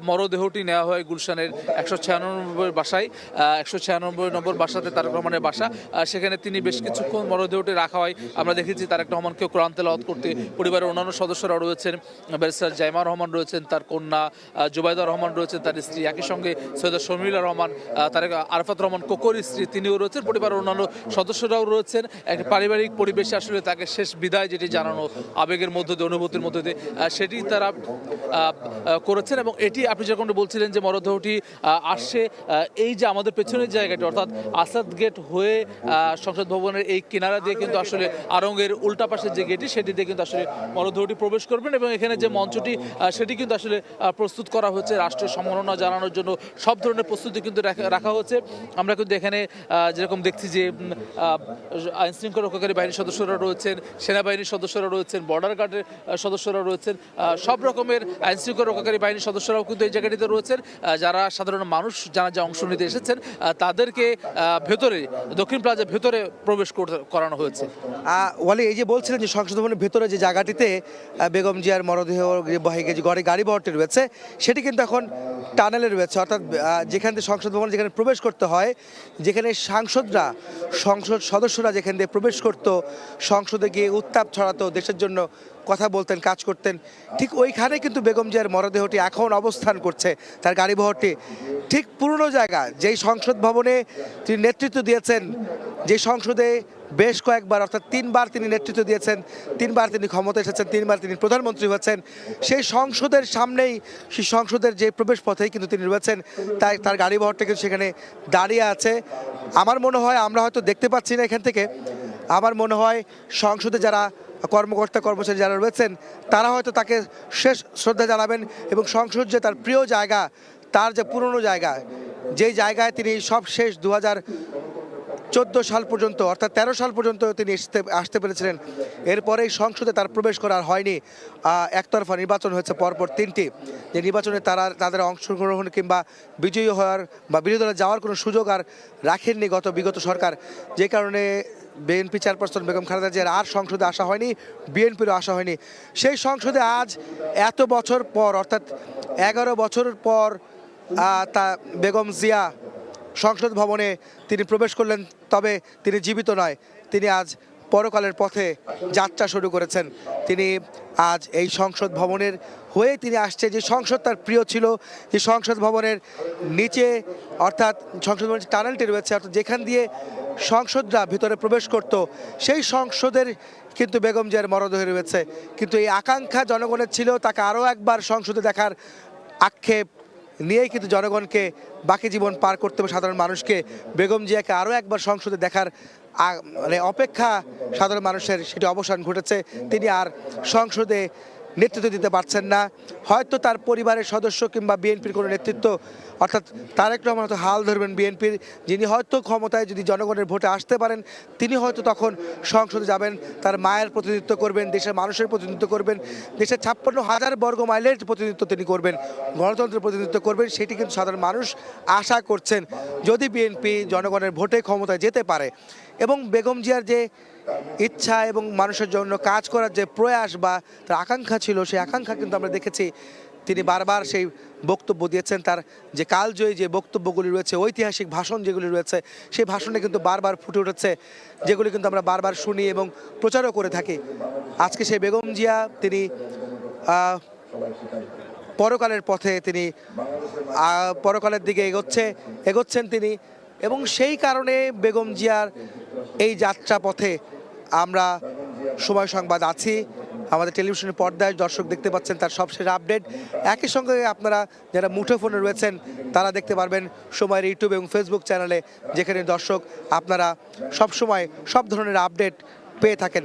মরদেহটি নেওয়া হয় গুলশানের 196 বাসায়, 196 নম্বর বাসাতে তারেক রহমানের বাসা। সেখানে তিনি বেশ কিছুক্ষণ মরদেহটি রাখা হয়। আমরা দেখেছি তারেক রহমানকেও কোরআন তেলাওয়াত করতে, পরিবারের অন্যান্য সদস্যরা রয়েছেন, ব্যারিস্টার জাইমা রহমান রয়েছেন, তার কন্যা জুবাইদা রহমান রয়েছেন, তার স্ত্রী, একই সঙ্গে সৈয়দা শর্মিলা রহমান, তারেক আরাফাত রহমান কোকোর স্ত্রী, তিনিও রয়েছেন, পরিবারের অন্যান্য সদস্যরাও রয়েছেন। একটা পারিবারিক পরিবেশে আসলে তাকে শেষ বিদায় যেটি জানানো, আবেগের মধ্য দিয়ে, অনুভূতির মধ্য দিয়ে, সেটি তারা করেছেন। এবং এটি আপনি যখন বলছিলেন যে মরদেহটি আসছে, এই যে আমাদের পেছনের জায়গাটি, অর্থাৎ আসাদ গেট হয়ে সংসদ ভবনের এই কিনারা দিয়ে কিন্তু আসলে আড়ংয়ের উল্টা পাশের যে গেটটি, সেটি দিয়ে কিন্তু আসলে মরদেহটি প্রবেশ করবেন। এবং এখানে যে মঞ্চটি, সেটি কিন্তু আসলে প্রস্তুত করা হচ্ছে রাষ্ট্রের সম্মাননা জানানোর জন্য। সব ধরনের প্রস্তুতি কিন্তু রাখা হচ্ছে। আমরা কিন্তু এখানে যেরকম দেখছি যে আইন শৃঙ্খলা রক্ষাকারী বাহিনীর সদস্যরা রয়েছেন, সেনাবাহিনীর সদস্যরা রয়েছেন, বর্ডার গার্ডের সদস্যরা রয়েছেন, সব রকমের আইন শৃঙ্খলা রক্ষাকারী বাহিনীর সদস্যরাও কিন্তু এই জায়গাটিতে রয়েছেন। যারা সাধারণ মানুষ জানাজা অংশ নিতে এসেছেন, তাদেরকে ভেতরে, দক্ষিণ প্লাজার ভেতরে প্রবেশ করানো হয়েছে। ওয়ালি, এই যে বলছিলেন যে সংসদ ভবনের ভেতরে যে জায়গাটিতে বেগম জিয়ার মরদেহ গাড়ি বহরটি রয়েছে, সেটি কিন্তু এখন টানেলে রয়েছে। অর্থাৎ যেখান থেকে সংসদ ভবন যেখানে প্রবেশ করতে হয়, যেখানে সাংসদরা, সংসদ সদস্যরা যেখান দিয়ে প্রবেশ করতো, সংসদে গিয়ে উত্তাপ ছড়াতো, দেশের জন্য কথা বলতেন, কাজ করতেন, ঠিক ওইখানে কিন্তু বেগম জিয়ার মরদেহটি এখন অবস্থান করছে, তার গাড়িবহরটি ঠিক পুরনো জায়গা, যেই সংসদ ভবনে তিনি নেতৃত্ব দিয়েছেন, যে সংসদে বেশ কয়েকবার, অর্থাৎ 3বার তিনি নেতৃত্ব দিয়েছেন, 3বার তিনি ক্ষমতা এসেছেন, 3বার তিনি প্রধানমন্ত্রী হয়েছেন, সেই সংসদের সামনেই, সেই সংসদের যে প্রবেশ পথেই কিন্তু তিনি রয়েছেন। তাই তার গাড়িবহরটা কিন্তু সেখানে দাঁড়িয়ে আছে। আমার মনে হয়, আমরা হয়তো দেখতে পাচ্ছি না এখান থেকে, আমার মনে হয় সংসদে যারা কর্মকর্তা কর্মচারী যারা রয়েছেন, তারা হয়তো তাকে শেষ শ্রদ্ধা জানাবেন। এবং সংসদ যে তার প্রিয় জায়গা, তার যে পুরনো জায়গা, যেই জায়গায় তিনি সব শেষ 2014 সাল পর্যন্ত, অর্থাৎ 13 সাল পর্যন্ত তিনি আসতে পেরেছিলেন, এরপরেই সংসদে তার প্রবেশ করার হয়নি। একতরফা নির্বাচন হয়েছে পরপর 3টি, যে নির্বাচনে তাদের অংশগ্রহণ কিংবা বিজয়ী হওয়ার বা বিরোধী দলে যাওয়ার কোনো সুযোগ আর রাখেননি বিগত সরকার। যে কারণে বিএনপি চেয়ারপারসন বেগম খালেদা জিয়ার আর সংসদে আসা হয়নি, বিএনপিরও আসা হয়নি। সেই সংসদে আজ এত বছর পর, অর্থাৎ 11 বছর পর তা বেগম জিয়া সংসদ ভবনে তিনি প্রবেশ করলেন। তবে তিনি জীবিত নয়, তিনি আজ পরকালের পথে যাত্রা শুরু করেছেন। তিনি আজ এই সংসদ ভবনের হয়ে তিনি আসছে, যে সংসদ তার প্রিয় ছিল, যে সংসদ ভবনের নিচে, অর্থাৎ সংসদ ভবনের টানেলটি রয়েছে, অর্থাৎ যেখান দিয়ে সংসদরা ভিতরে প্রবেশ করত, সেই সংসদের কিন্তু বেগম জিয়ার মরদেহ রয়েছে। কিন্তু এই আকাঙ্ক্ষা জনগণের ছিল তাকে আরও একবার সংসদে দেখার আক্ষেপ নিয়েই কিন্তু জনগণকে বাকি জীবন পার করতে হবে, সাধারণ মানুষকে বেগম জিয়াকে আরও একবার সংসদে দেখার মানে অপেক্ষা সাধারণ মানুষের, সেটি অবসান ঘটেছে। তিনি আর সংসদে নেতৃত্ব দিতে পারছেন না, হয়তো তার পরিবারের সদস্য কিংবা বিএনপির কোনো নেতৃত্ব অর্থাৎ তারেক রহমান হয়তো হাল ধরবেন বিএনপির, যিনি হয়তো ক্ষমতায় যদি জনগণের ভোটে আসতে পারেন তিনি হয়তো তখন সংসদে যাবেন, তার মায়ের প্রতিনিধিত্ব করবেন, দেশের মানুষের প্রতিনিধিত্ব করবেন, দেশের 56,000 বর্গ মাইলের প্রতিনিধিত্ব তিনি করবেন, গণতন্ত্রের প্রতিনিধিত্ব করবেন। সেটি কিন্তু সাধারণ মানুষ আশা করছেন যদি বিএনপি জনগণের ভোটে ক্ষমতায় যেতে পারে। এবং বেগম জিয়ার যে ইচ্ছা এবং মানুষের জন্য কাজ করার যে প্রয়াস বা তার আকাঙ্ক্ষা ছিল, সেই আকাঙ্ক্ষা কিন্তু আমরা দেখেছি তিনি বারবার সেই বক্তব্য দিয়েছেন। তার যে কালজয়ী যে বক্তব্যগুলি রয়েছে, ঐতিহাসিক ভাষণ যেগুলি রয়েছে, সেই ভাষণে কিন্তু বারবার ফুটে উঠেছে, যেগুলি কিন্তু আমরা বারবার শুনি এবং প্রচারও করে থাকি। আজকে সেই বেগম জিয়া তিনি পরকালের পথে, তিনি পরকালের দিকে এগোচ্ছেন তিনি, এবং সেই কারণে বেগম জিয়ার এই যাত্রা পথে আমরা সময় সংবাদ আছি। আমাদের টেলিভিশনের পর্দায় দর্শক দেখতে পাচ্ছেন তার সবশেষ আপডেট। একই সঙ্গে আপনারা যারা মুঠোফোনে রয়েছেন তারা দেখতে পারবেন সময়ের ইউটিউব এবং ফেসবুক চ্যানেলে, যেখানে দর্শক আপনারা সবসময় সব ধরনের আপডেট পেয়ে থাকেন।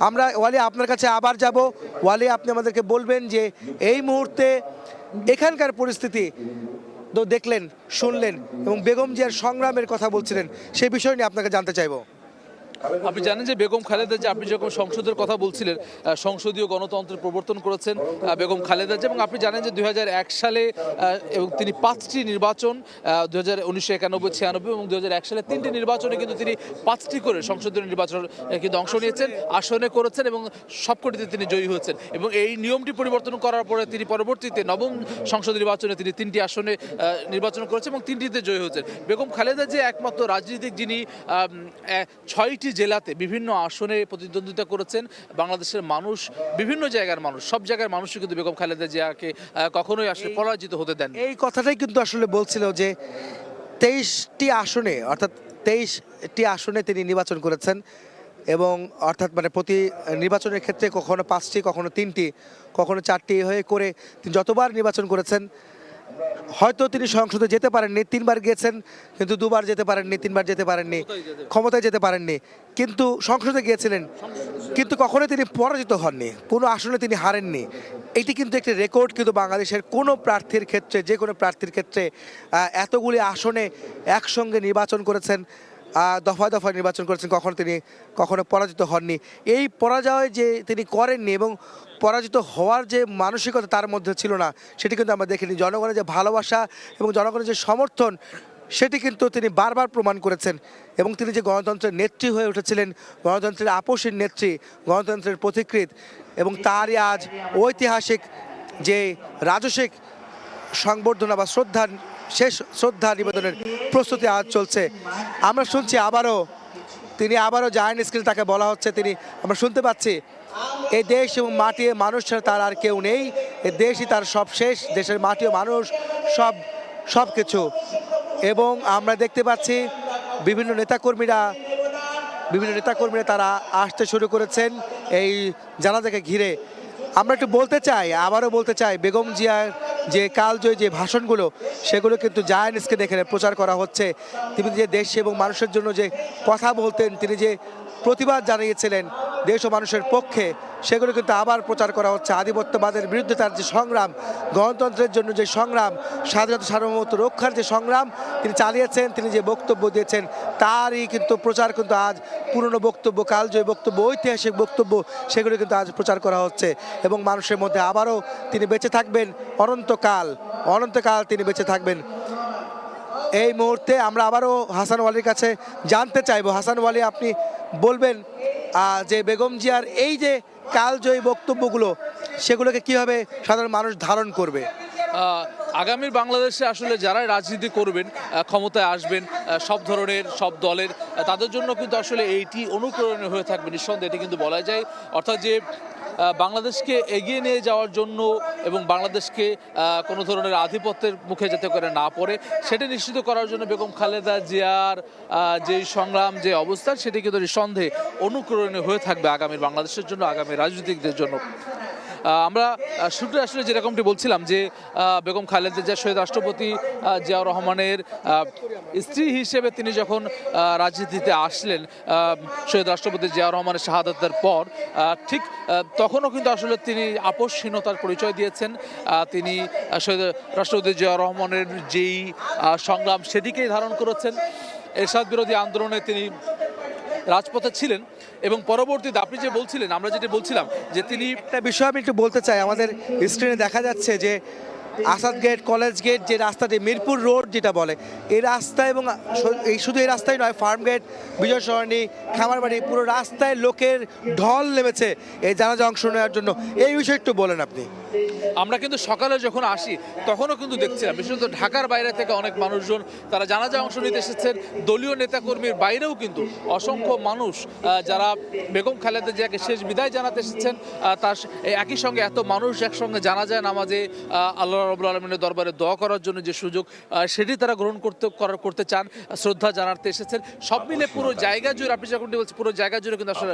আমরা ওয়ালি আপনার কাছে আবার যাব। ওয়ালি, আপনি আমাদেরকে বলবেন যে এই মুহূর্তে এখানকার পরিস্থিতি তো দেখলেন, শুনলেন এবং বেগম জিয়ার সংগ্রামের কথা বলছিলেন, সেই বিষয় নিয়ে আপনাকে জানতে চাইবো। আপনি জানেন যে বেগম খালেদা জিয়া, আপনি যখন সংসদের কথা বলছিলেন, সংসদীয় গণতন্ত্রের প্রবর্তন করেছেন বেগম খালেদা জিয়া, এবং আপনি জানেন যে 2001 সালে এবং তিনি 5টি নির্বাচন, 1991, 96 এবং 2001 সালে 3টি নির্বাচনে কিন্তু তিনি 5টি করে সংসদীয় নির্বাচন কিন্তু অংশ নিয়েছেন, আসনে করেছেন এবং সবকটিতে তিনি জয়ী হয়েছেন। এবং এই নিয়মটি পরিবর্তন করার পরে তিনি পরবর্তীতে 9ম সংসদ নির্বাচনে তিনি 3টি আসনে নির্বাচন করেছেন এবং 3টিতে জয়ী হয়েছেন। বেগম খালেদা জিয়া একমাত্র রাজনীতিক যিনি 6টি জেলাতে বিভিন্ন আসনে প্রতিদ্বন্দ্বিতা করেছেন। বাংলাদেশের মানুষ, বিভিন্ন জায়গার মানুষ, সব জায়গার মানুষই কিন্তু বেগম খালেদা জিয়াকে কখনোই আসলে পরাজিত হতে দেন। এই কথাটাই কিন্তু আসলে বলছিল যে 23টি আসনে, অর্থাৎ 23টি আসনে তিনি নির্বাচন করেছেন, এবং অর্থাৎ মানে প্রতি নির্বাচনের ক্ষেত্রে কখনো 5টি, কখনো 3টি, কখনো 4টি হয়ে করে তিনি যতবার নির্বাচন করেছেন, হয়তো তিনি সংসদে যেতে পারেননি, 3বার গিয়েছেন কিন্তু 2বার যেতে পারেননি, 3বার যেতে পারেননি, ক্ষমতায় যেতে পারেননি, কিন্তু সংসদে গিয়েছিলেন, কিন্তু কখনোই তিনি পরাজিত হননি, কোনো আসনে তিনি হারেননি। এটি কিন্তু একটি রেকর্ড কিন্তু বাংলাদেশের কোনো প্রার্থীর ক্ষেত্রে, যে কোনো প্রার্থীর ক্ষেত্রে এতগুলি আসনে একসঙ্গে নির্বাচন করেছেন, দফায় দফায় নির্বাচন করেছেন, কখনো পরাজিত হননি। এই পরাজয় যে তিনি করেননি এবং পরাজিত হওয়ার যে মানসিকতা তার মধ্যে ছিল না, সেটি কিন্তু আমরা দেখিনি। জনগণের যে ভালোবাসা এবং জনগণের যে সমর্থন, সেটি কিন্তু তিনি বারবার প্রমাণ করেছেন। এবং তিনি যে গণতন্ত্রের নেত্রী হয়ে উঠেছিলেন, গণতন্ত্রের আপসীর নেত্রী, গণতন্ত্রের পথিকৃৎ, এবং তারই আজ ঐতিহাসিক যে রাজসিক সংবর্ধনা বা শেষ শ্রদ্ধা নিবেদনের প্রস্তুতি আজ চলছে। আমরা শুনছি তিনি আবারও জায়ান্ট স্কেল তাকে বলা হচ্ছে, আমরা শুনতে পাচ্ছি এই দেশ এবং মাটি, মানুষ ছাড়া তার আর কেউ নেই, এই দেশই তার সব শেষ, দেশের মাটি ও মানুষ সব কিছু। এবং আমরা দেখতে পাচ্ছি বিভিন্ন নেতাকর্মীরা তারা আসতে শুরু করেছেন এই জানাজাকে ঘিরে। আমরা একটু আবারও বলতে চাই বেগম জিয়ার যে কালজয়ী যে ভাষণগুলো, সেগুলো কিন্তু জায়ান্ট স্কেলে এখানে প্রচার করা হচ্ছে। তিনি যে দেশ এবং মানুষের জন্য যে কথা বলতেন, তিনি যে প্রতিবাদ জানিয়েছিলেন দেশ ও মানুষের পক্ষে, সেগুলো কিন্তু আবার প্রচার করা হচ্ছে। আধিপত্যবাদের বিরুদ্ধে তার যে সংগ্রাম, গণতন্ত্রের জন্য যে সংগ্রাম, স্বাধীনতা সার্বভৌমত্ব রক্ষার যে সংগ্রাম তিনি চালিয়েছেন, তিনি যে বক্তব্য দিয়েছেন, তারই কিন্তু প্রচার কিন্তু আজ পুরনো বক্তব্য, কালজয়ী বক্তব্য, ঐতিহাসিক বক্তব্য, সেগুলো কিন্তু আজ প্রচার করা হচ্ছে। এবং মানুষের মধ্যে আবারও তিনি বেঁচে থাকবেন অনন্তকাল তিনি বেঁচে থাকবেন। এই মুহূর্তে আমরা আবারও হাসান ওয়ালির কাছে জানতে চাইবো। হাসান ওয়ালি, আপনি বলবেন যে বেগম জিয়ার এই যে কালজয়ী বক্তব্যগুলো, সেগুলোকে কিভাবে সাধারণ মানুষ ধারণ করবে? আগামীর বাংলাদেশে আসলে যারা রাজনীতি করবেন, ক্ষমতায় আসবেন, সব ধরনের সব দলের, তাদের জন্য কিন্তু আসলে এইটি অনুপ্রেরণীয় হয়ে থাকবে নিঃসন্দেহে, এটি কিন্তু বলা যায়। অর্থাৎ যে বাংলাদেশকে এগিয়ে নিয়ে যাওয়ার জন্য এবং বাংলাদেশকে কোনো ধরনের আধিপত্যের মুখে যাতে করে না পড়ে, সেটা নিশ্চিত করার জন্য বেগম খালেদা জিয়ার যে সংগ্রাম, যে অবস্থান, সেটি কিন্তু নিঃসন্দেহে অনুপ্রেরণীয় হয়ে থাকবে আগামীর বাংলাদেশের জন্য, আগামী রাজনীতিকদের জন্য। আমরা শুরুতে আসলে যেরকমটি বলছিলাম যে বেগম খালেদা জিয়া শহীদ রাষ্ট্রপতি জিয়াউর রহমানের স্ত্রী হিসেবে তিনি যখন রাজনীতিতে আসলেন শহীদ রাষ্ট্রপতি জিয়াউর রহমানের শাহাদাতের পর, ঠিক তখনও কিন্তু আসলে তিনি আপোষহীনতার পরিচয় দিয়েছেন। তিনি শহীদ রাষ্ট্রপতি জিয়াউর রহমানের যেই সংগ্রাম সেদিকেই ধারণ করেছেন। এরশাদ বিরোধী আন্দোলনে তিনি রাজপথে ছিলেন এবং পরবর্তীতে আপনি যে বলছিলেন, আমরা যেটা বলছিলাম যে তিনি একটা বিষয় আমি একটু বলতে চাই। আমাদের স্ক্রিনে দেখা যাচ্ছে যে আসাদ গেট, কলেজ গেট, যে রাস্তাটি মিরপুর রোড যেটা বলে, এই রাস্তা এবং এই শুধু এই রাস্তায় নয়, ফার্ম গেট, বিজয় সরণি, খামারবাড়ি, পুরো রাস্তায় লোকের ঢল নেমেছে এই জানাজা অংশ নেওয়ার জন্য। এই বিষয়ে একটু বলেন আপনি। আমরা কিন্তু সকালে যখন আসি তখনও কিন্তু দেখছিলাম বিশেষত ঢাকার বাইরে থেকে অনেক মানুষজন তারা জানাজা অংশ নিতে এসেছেন। দলীয় নেতাকর্মীর বাইরেও কিন্তু অসংখ্য মানুষ যারা বেগম খালেদা জিয়াকে শেষ বিদায় জানাতে এসেছেন, তার একই সঙ্গে এত মানুষ একসঙ্গে জানাজায় নামাজে আল্লাহ রাব্বুল আলামিনের দরবারে দোয়া করার জন্য যে সুযোগ সেটি তারা গ্রহণ করতে চান, শ্রদ্ধা জানাতে এসেছেন। সব মিলে পুরো জায়গা জুড়ে, আপনি যেরকমটি বলছেন, পুরো জায়গা জুড়ে কিন্তু আসলে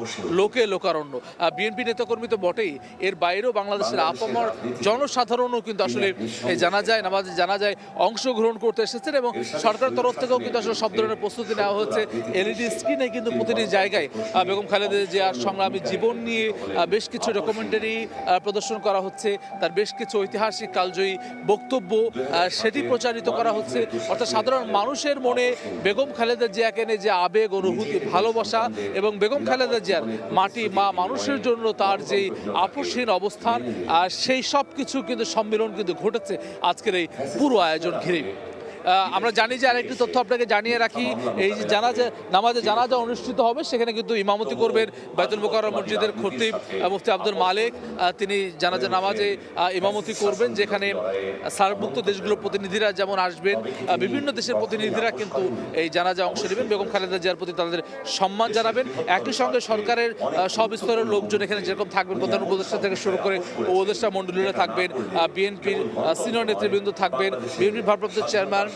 লোকারণ্য। বিএনপি নেতাকর্মী তো বটেই, এর বাইরেও বাংলাদেশের আপামর জনসাধারণও কিন্তু আসলে এই জানাজায় অংশগ্রহণ করতে এসেছেন এবং সরকারের তরফ থেকেও কিন্তু আসলে সব ধরনের প্রস্তুতি নেওয়া হচ্ছে। এলইডি স্ক্রিনে কিন্তু প্রতিটি জায়গায় বেগম খালেদা জিয়ার সংগ্রামী জীবন নিয়ে বেশ কিছু ডকুমেন্টারি প্রদর্শন করা হচ্ছে, তার বেশ কিছু ঐতিহাসিক কালজয়ী বক্তব্য সেটি প্রচারিত করা হচ্ছে। অর্থাৎ সাধারণ মানুষের মনে বেগম খালেদা জিয়াকে নিয়ে যে আবেগ, অনুভূতি, ভালোবাসা এবং বেগম খালেদা জিয়ার মাটি মা মানুষের জন্য তার যেই আপোষহীন অবস্থান, সেই সব কিছু কিন্তু সম্মিলন কিন্তু ঘটেছে আজকের এই পুরো আয়োজন ঘিরে। আমরা জানি যে আরেকটি তথ্য আপনাকে জানিয়ে রাখি, এই যে জানাজা অনুষ্ঠিত হবে সেখানে কিন্তু ইমামতি করবেন বায়তুল মোকাররম মসজিদের খতিব মুফতি আব্দুল মালেক। তিনি জানাজা নামাজে ইমামতি করবেন, যেখানে সার্কভুক্ত দেশগুলোর প্রতিনিধিরা যেমন আসবেন, বিভিন্ন দেশের প্রতিনিধিরা কিন্তু এই জানাজা অংশ নেবেন, বেগম খালেদা জিয়ার প্রতি তাদের সম্মান জানাবেন। একই সঙ্গে সরকারের সব স্তরের লোকজন এখানে যেরকম থাকবেন, প্রধান উপদেষ্টা থেকে শুরু করে উপদেষ্টা মণ্ডলীরা থাকবেন, বিএনপির সিনিয়র নেতৃবৃন্দ থাকবেন, বিএনপির ভারপ্রাপ্ত চেয়ারম্যান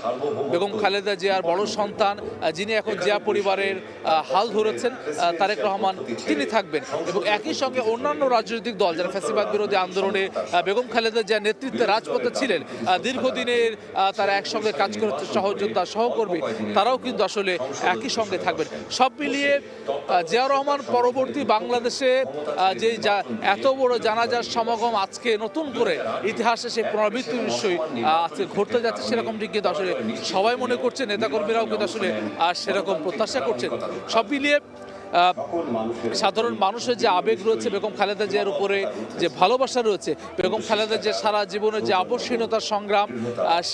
বেগম খালেদা জিয়ার বড় সন্তান, যিনি এখন জিয়া পরিবারের হাল ধরেছেন, তারেক রহমান, তিনি থাকবেন। এবং একই সঙ্গে অন্যান্য রাজনৈতিক দল যারা ফ্যাসিবাদ বিরোধী আন্দোলনে বেগম খালেদা জিয়ার নেতৃত্বে রাজপথে ছিলেন, দীর্ঘদিনের তারা একসঙ্গে কাজ করতে সহযোদ্ধা সহকর্মী, তারাও কিন্তু আসলে একই সঙ্গে থাকবেন। সব মিলিয়ে জিয়াউর রহমান পরবর্তী বাংলাদেশে যে এত বড় জানাজার সমাগম আজকে নতুন করে ইতিহাসে সেই পুনরাবৃত্তি নিশ্চয়ই আজকে ঘটতে যাচ্ছে, সেরকমটি কিন্তু আসলে সবাই মনে করছে, নেতাকর্মীরাও কিন্তু আসলে সেরকম প্রত্যাশা করছেন। সব মিলিয়ে সাধারণ মানুষের যে আবেগ রয়েছে, বেগম খালেদা জিয়ার উপরে যে ভালোবাসা রয়েছে, বেগম খালেদা জিয়ার সারা জীবনের যে আপোষহীনতার সংগ্রাম,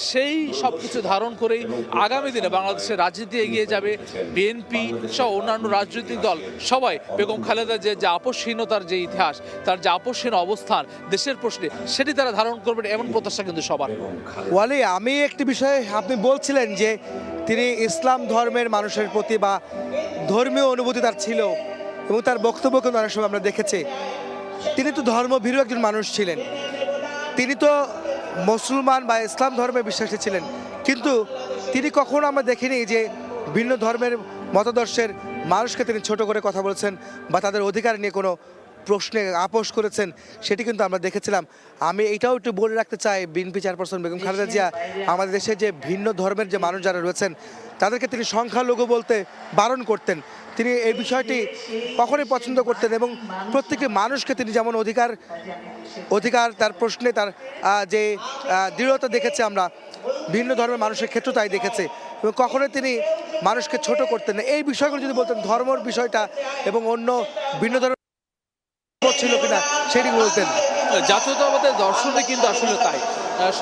সেই সব কিছু ধারণ করেই আগামী দিনে বাংলাদেশের রাজনীতি এগিয়ে যাবে। বিএনপি সহ অন্যান্য রাজনৈতিক দল সবাই বেগম খালেদা জিয়ার যে আপোষহীনতার যে ইতিহাস, তার যে আপোষহীন অবস্থান দেশের প্রশ্নে, সেটি তারা ধারণ করবেন, এমন প্রত্যাশা কিন্তু সবার। ওয়ালি, আমি একটি বিষয়ে, আপনি বলছিলেন যে তিনি ইসলাম ধর্মের মানুষের প্রতি বা ধর্মীয় অনুভূতি তার ছিল এবং তার বক্তব্য কিন্তু অনেক সময় আমরা দেখেছি। তিনি তো ধর্মভীরু একজন মানুষ ছিলেন, তিনি তো মুসলমান বা ইসলাম ধর্মে বিশ্বাসী ছিলেন, কিন্তু তিনি কখনো আমরা দেখিনি যে ভিন্ন ধর্মের মতাদর্শের মানুষকে তিনি ছোট করে কথা বলেছেন বা তাদের অধিকার নিয়ে কোনো প্রশ্নে আপোষ করেছেন, সেটি কিন্তু আমরা দেখেছিলাম। আমি এটাও একটু বলে রাখতে চাই, বিএনপি চেয়ারপারসন বেগম খালেদা জিয়া আমাদের দেশে যে ভিন্ন ধর্মের যে মানুষ যারা রয়েছেন তাদেরকে তিনি সংখ্যালঘু বলতে বারণ করতেন। তিনি এই বিষয়টি কখনোই পছন্দ করতেন এবং প্রত্যেকটি মানুষকে তিনি যেমন অধিকার তার প্রশ্নে তার যে দৃঢ়তা দেখেছে, আমরা ভিন্ন ধর্মের মানুষের ক্ষেত্রে তাই দেখেছে এবং কখনোই তিনি মানুষকে ছোট করতেন না। এই বিষয়গুলো যদি বলতেন, ধর্মের বিষয়টা এবং অন্য ভিন্ন ধর্মের ছিল কিনা সেটি বলতেন। জাতীয়তাবাদের দর্শনে কিন্তু আসলে তাই,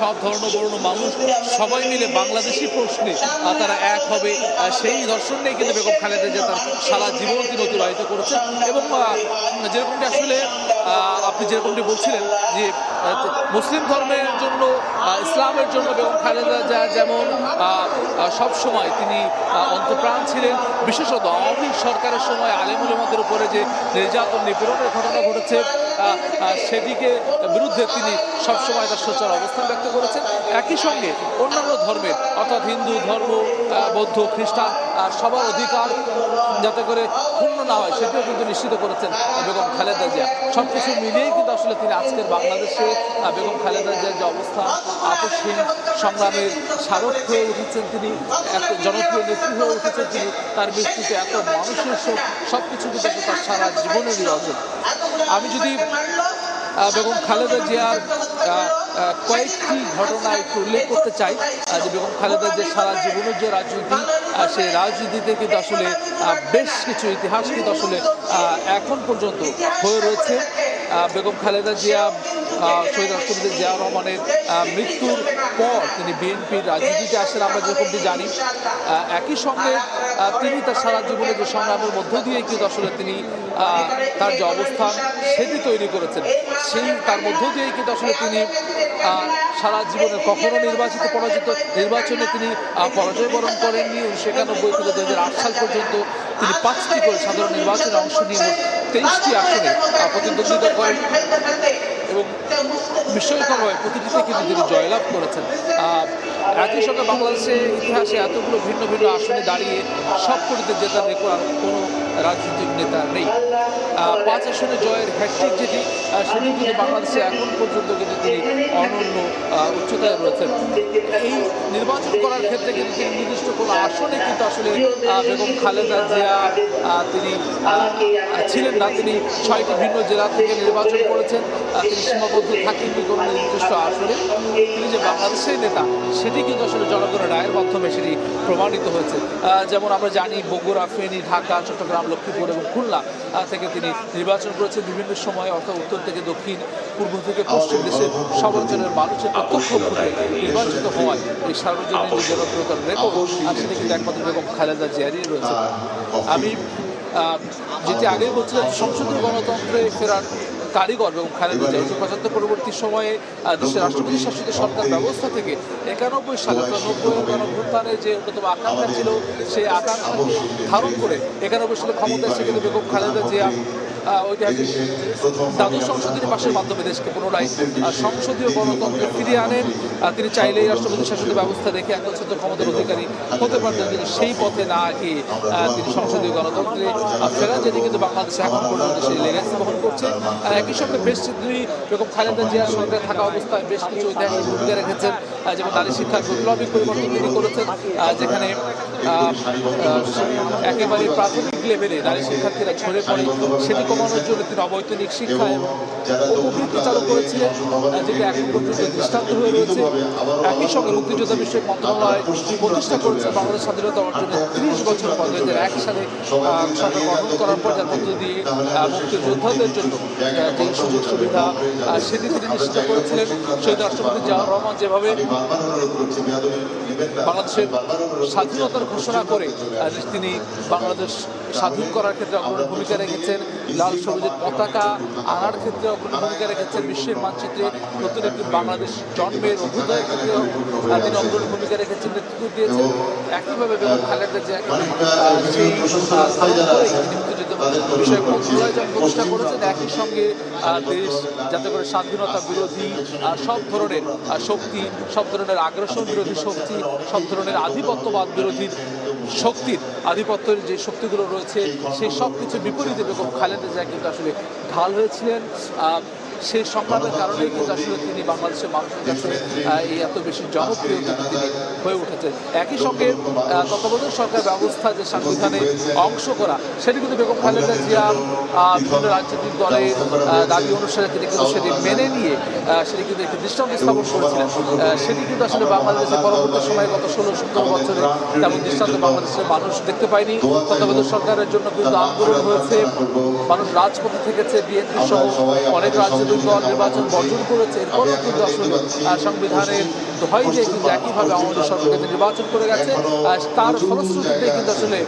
সব ধর্ম বর্ণ মানুষ সবাই মিলে বাংলাদেশি প্রশ্নে তারা এক হবে, সেই দর্শন নিয়ে কিন্তু বেগম খালেদা জিয়া তার সারা জীবন তিনি অতিবাহিত করেছেন। এবং যেরকমটি আসলে আপনি যেরকমটি বলছিলেন যে মুসলিম ধর্মের জন্য, ইসলামের জন্য বেগম খালেদা জিয়া যেমন সব সময় তিনি অন্তঃপ্রাণ ছিলেন, বিশেষত আওয়ামী লীগ সরকারের সময় আলেম উলামাদের উপরে যে নির্যাতন নিপীড়নের ঘটনা ঘটেছে, সেদিকে বিরুদ্ধে তিনি সবসময় তার সোচ্চার অবস্থান ব্যক্ত করেছেন। একই সঙ্গে অন্যান্য ধর্মের অর্থাৎ হিন্দু ধর্ম, বৌদ্ধ, খ্রিস্টান সবার অধিকার যাতে করে ক্ষুণ্ণ না হয় সেটিও কিন্তু নিশ্চিত করেছেন বেগম খালেদা জিয়া। সব কিছু মিলিয়েই কিন্তু আসলে তিনি আজকের বাংলাদেশে বেগম খালেদা জিয়ার যে অবস্থান, আপসহীন সংগ্রামের স্মারক হয়ে উঠেছেন তিনি, এক জনপ্রিয় নেত্রী হয়ে উঠেছেন তিনি। তার মৃত্যুতে এত মানুষের শোক, সব কিছু কিন্তু তার সারা জীবনেরই অর্জন। আমি যদি বেগম খালেদা জিয়ার কয়েকটি ঘটনা একটু উল্লেখ করতে চাই, যে বেগম খালেদা জিয়ার সারা জীবনের যে রাজনীতি, সেই রাজনীতিতে কিন্তু আসলে বেশ কিছু ইতিহাস কিন্তু আসলে এখন পর্যন্ত হয়ে রয়েছে। বেগম খালেদা জিয়া শহীদ রাষ্ট্রপতি জিয়াউর রহমানের মৃত্যুর পর তিনি বিএনপির রাজনীতিতে আসেন আমরা যেরকমটি জানি। একই সঙ্গে তিনি তার সারা জীবনে যে সংগ্রামের মধ্য দিয়ে কিন্তু আসলে তিনি তার যে অবস্থান সেটি তৈরি করেছেন, সেই তার মধ্য দিয়েই কিন্তু আসলে তিনি সারা জীবনে কখনো নির্বাচনে তিনি পরাজয় বরণ করেননি। 1991 থেকে 2008 সাল পর্যন্ত তিনি 5টি করে সাধারণ নির্বাচনে অংশ নিয়ে 23টি আসনে প্রতিদ্বন্দ্বিতা করেন এবং বিস্ময়করভাবে প্রতিটিতে কিন্তু তিনি জয়লাভ করেছেন। একই সঙ্গে বাংলাদেশের ইতিহাসে এতগুলো ভিন্ন ভিন্ন আসনে দাঁড়িয়ে সবকটিতে জেতার রেকর্ড আর কোনো রাজনৈতিক নেতা নেই। 5 আসনে জয়ের হ্যাট্রিক যেটি, সেটি কিন্তু বাংলাদেশে এখন পর্যন্ত কিন্তু তিনি অনন্য উচ্চতায় রয়েছেন। এই নির্বাচন করার ক্ষেত্রে কিন্তু তিনি নির্দিষ্ট কোনো আসনে কিন্তু আসলে বেগম খালেদা জিয়া তিনি ছিলেন না। তিনি 6টি ভিন্ন জেলা থেকে নির্বাচন করেছেন। তিনি সীমাবদ্ধ থাকেননি কোনো নির্দিষ্ট আসনে। তিনি যে বাংলাদেশের নেতা সেটি কিন্তু আসলে জনগণের রায়ের মাধ্যমে সেটি প্রমাণিত হয়েছে। যেমন আমরা জানি বগুড়া, ফেনী, ঢাকা, চট্টগ্রাম, লক্ষ্মীপুর এবং খুলনা থেকে তিনি নির্বাচন করেছেন বিভিন্ন সময়, অর্থাৎ উত্তর থেকে দক্ষিণ, পূর্ব থেকে পশ্চিম দেশের সব অঞ্চলের মানুষের প্রত্যক্ষ ভোটে নির্বাচিত হওয়ায় এই সার্বজনীন যে জনপ্রিয়তার রেকর্ড সেটি কিন্তু একমাত্র বেগম খালেদা জিয়ারই রয়েছে। আমি যেটি আগেই বলছিলাম, সংসদীয় গণতন্ত্রে ফেরার কারিগর এবং খালেদা জিয়া 1975 পরবর্তী সময়ে দেশের রাষ্ট্রপতি শাসিত সরকার ব্যবস্থা থেকে 91 সালে 90 গণঅভ্যুত্থানের যে অন্যতম আকাঙ্ক্ষা ছিল, সেই আকাঙ্ক্ষাকে ধারণ করে 91 সালে ক্ষমতায় এসে কিন্তু বেগম খালেদা জিয়া ঐতিহাসিক দ্বাদশ সংসদ নির্বাচনের মাধ্যমে দেশকে পুনরায় সংসদীয় গণতন্ত্রে ফিরিয়ে আনেন। তিনি চাইলেই রাষ্ট্রপতি শাসিত ব্যবস্থা রেখে একচ্ছত্র ক্ষমতার অধিকারী হতে পারতেন, কিন্তু সেই পথে না গিয়ে তিনি সংসদীয় গণতন্ত্রে ফেরা, যেটি কিন্তু বাংলাদেশে এখন পর্যন্ত সেই লেগেসি বহন করছে। একই সঙ্গে বেশ তিনি বেগম খালেদা জিয়ার সরকারে থাকা অবস্থায় বেশ কিছু ঐতিহাসিক ভূমিকা রেখেছেন, যেমন নারী শিক্ষার বিপ্লবী পরিবর্তন তিনি করেছেন, যেখানে একেবারে প্রাথমিক লেভেলে নারী শিক্ষার্থীরা ঝরে পড়ে সেটি কমানোর জন্য তিনি অবৈতনিক শিক্ষা এবং উপবৃত্তি চালু করেছিলেন, যেটি এখন পর্যন্ত দৃষ্টান্ত হয়ে রয়েছে। একই সঙ্গে মুক্তিযোদ্ধা বিষয়ক মন্ত্রণালয় প্রতিষ্ঠা করেছে বাংলাদেশ স্বাধীনতা অর্জনের 30 বছর পর 2001 সালে সরকার গঠন করার পর, যার মধ্য দিয়ে মুক্তিযোদ্ধাদের জন্য যে সুযোগ সুবিধা সেটি তিনি নিশ্চিত করেছিলেন। শহীদ রাষ্ট্রপতি জিয়াউর রহমান যেভাবে বাংলাদেশের স্বাধীনতার ঘোষণা করে তিনি বাংলাদেশ স্বাধীন করার ক্ষেত্রে অগ্রণী ভূমিকা রেখেছেন, লাল সবুজের পতাকা আনার ক্ষেত্রে অগ্রণী ভূমিকা রেখেছেন, বিশ্বের মানচিত্রে নতুন একটি বাংলাদেশ জন্মের অভ্যুদয়ের ক্ষেত্রে তিনি অগ্রণী ভূমিকা রেখেছেন, নেতৃত্ব দিয়েছেন। একইভাবে বেগম খালেদা জিয়াকে সেই বিষয়ক মন্ত্রণালয় যেমন প্রতিষ্ঠা করেছেন, একই সঙ্গে দেশ যাতে করে স্বাধীনতা বিরোধী সব ধরনের শক্তি, সব ধরনের আগ্রাসন বিরোধী শক্তি, সব ধরনের আধিপত্যবাদ বিরোধী শক্তির আধিপত্যের যে শক্তিগুলো রয়েছে সেই সব কিছু বিপরীতে বেগম খালেদা জিয়া কিন্তু আসলে ঢাল হয়েছিলেন। সেই সংগ্রামের কারণেই কিন্তু আসলে তিনি বাংলাদেশের মানুষের কাছে এই এত বেশি জনপ্রিয় কিন্তু তিনি হয়ে উঠেছেন। একই সঙ্গে তত্ত্বাবধায়ক সরকার ব্যবস্থা যে সংবিধানে অংশ করা সেটি কিন্তু বেগম খালেদা জিয়া বিভিন্ন রাজনৈতিক দলের দাবি অনুসারে তিনি কিন্তু সেটি মেনে নিয়ে সেটি কিন্তু একটি দৃষ্টান্ত স্থাপন করেছিলেন। সেটি কিন্তু আসলে বাংলাদেশের পরবর্তী সময়ে গত 16-17 বছরে তেমন দৃষ্টান্ত বাংলাদেশের মানুষ দেখতে পায়নি। তত্ত্বাবধায়ক সরকারের জন্য কিন্তু আন্দোলন হয়েছে, মানুষ রাজপথে থেকেছে, বিএনপি সহ অনেক রাজনৈতিক দল নির্বাচন বর্জন করেছে, এরপরেও কিন্তু আসলে সংবিধানের দোহাই দিয়ে কিন্তু একইভাবে আমাদের সরকারকে নির্বাচন করে গেছে। তার ফলশ্রুতিতে কিন্তু আসলে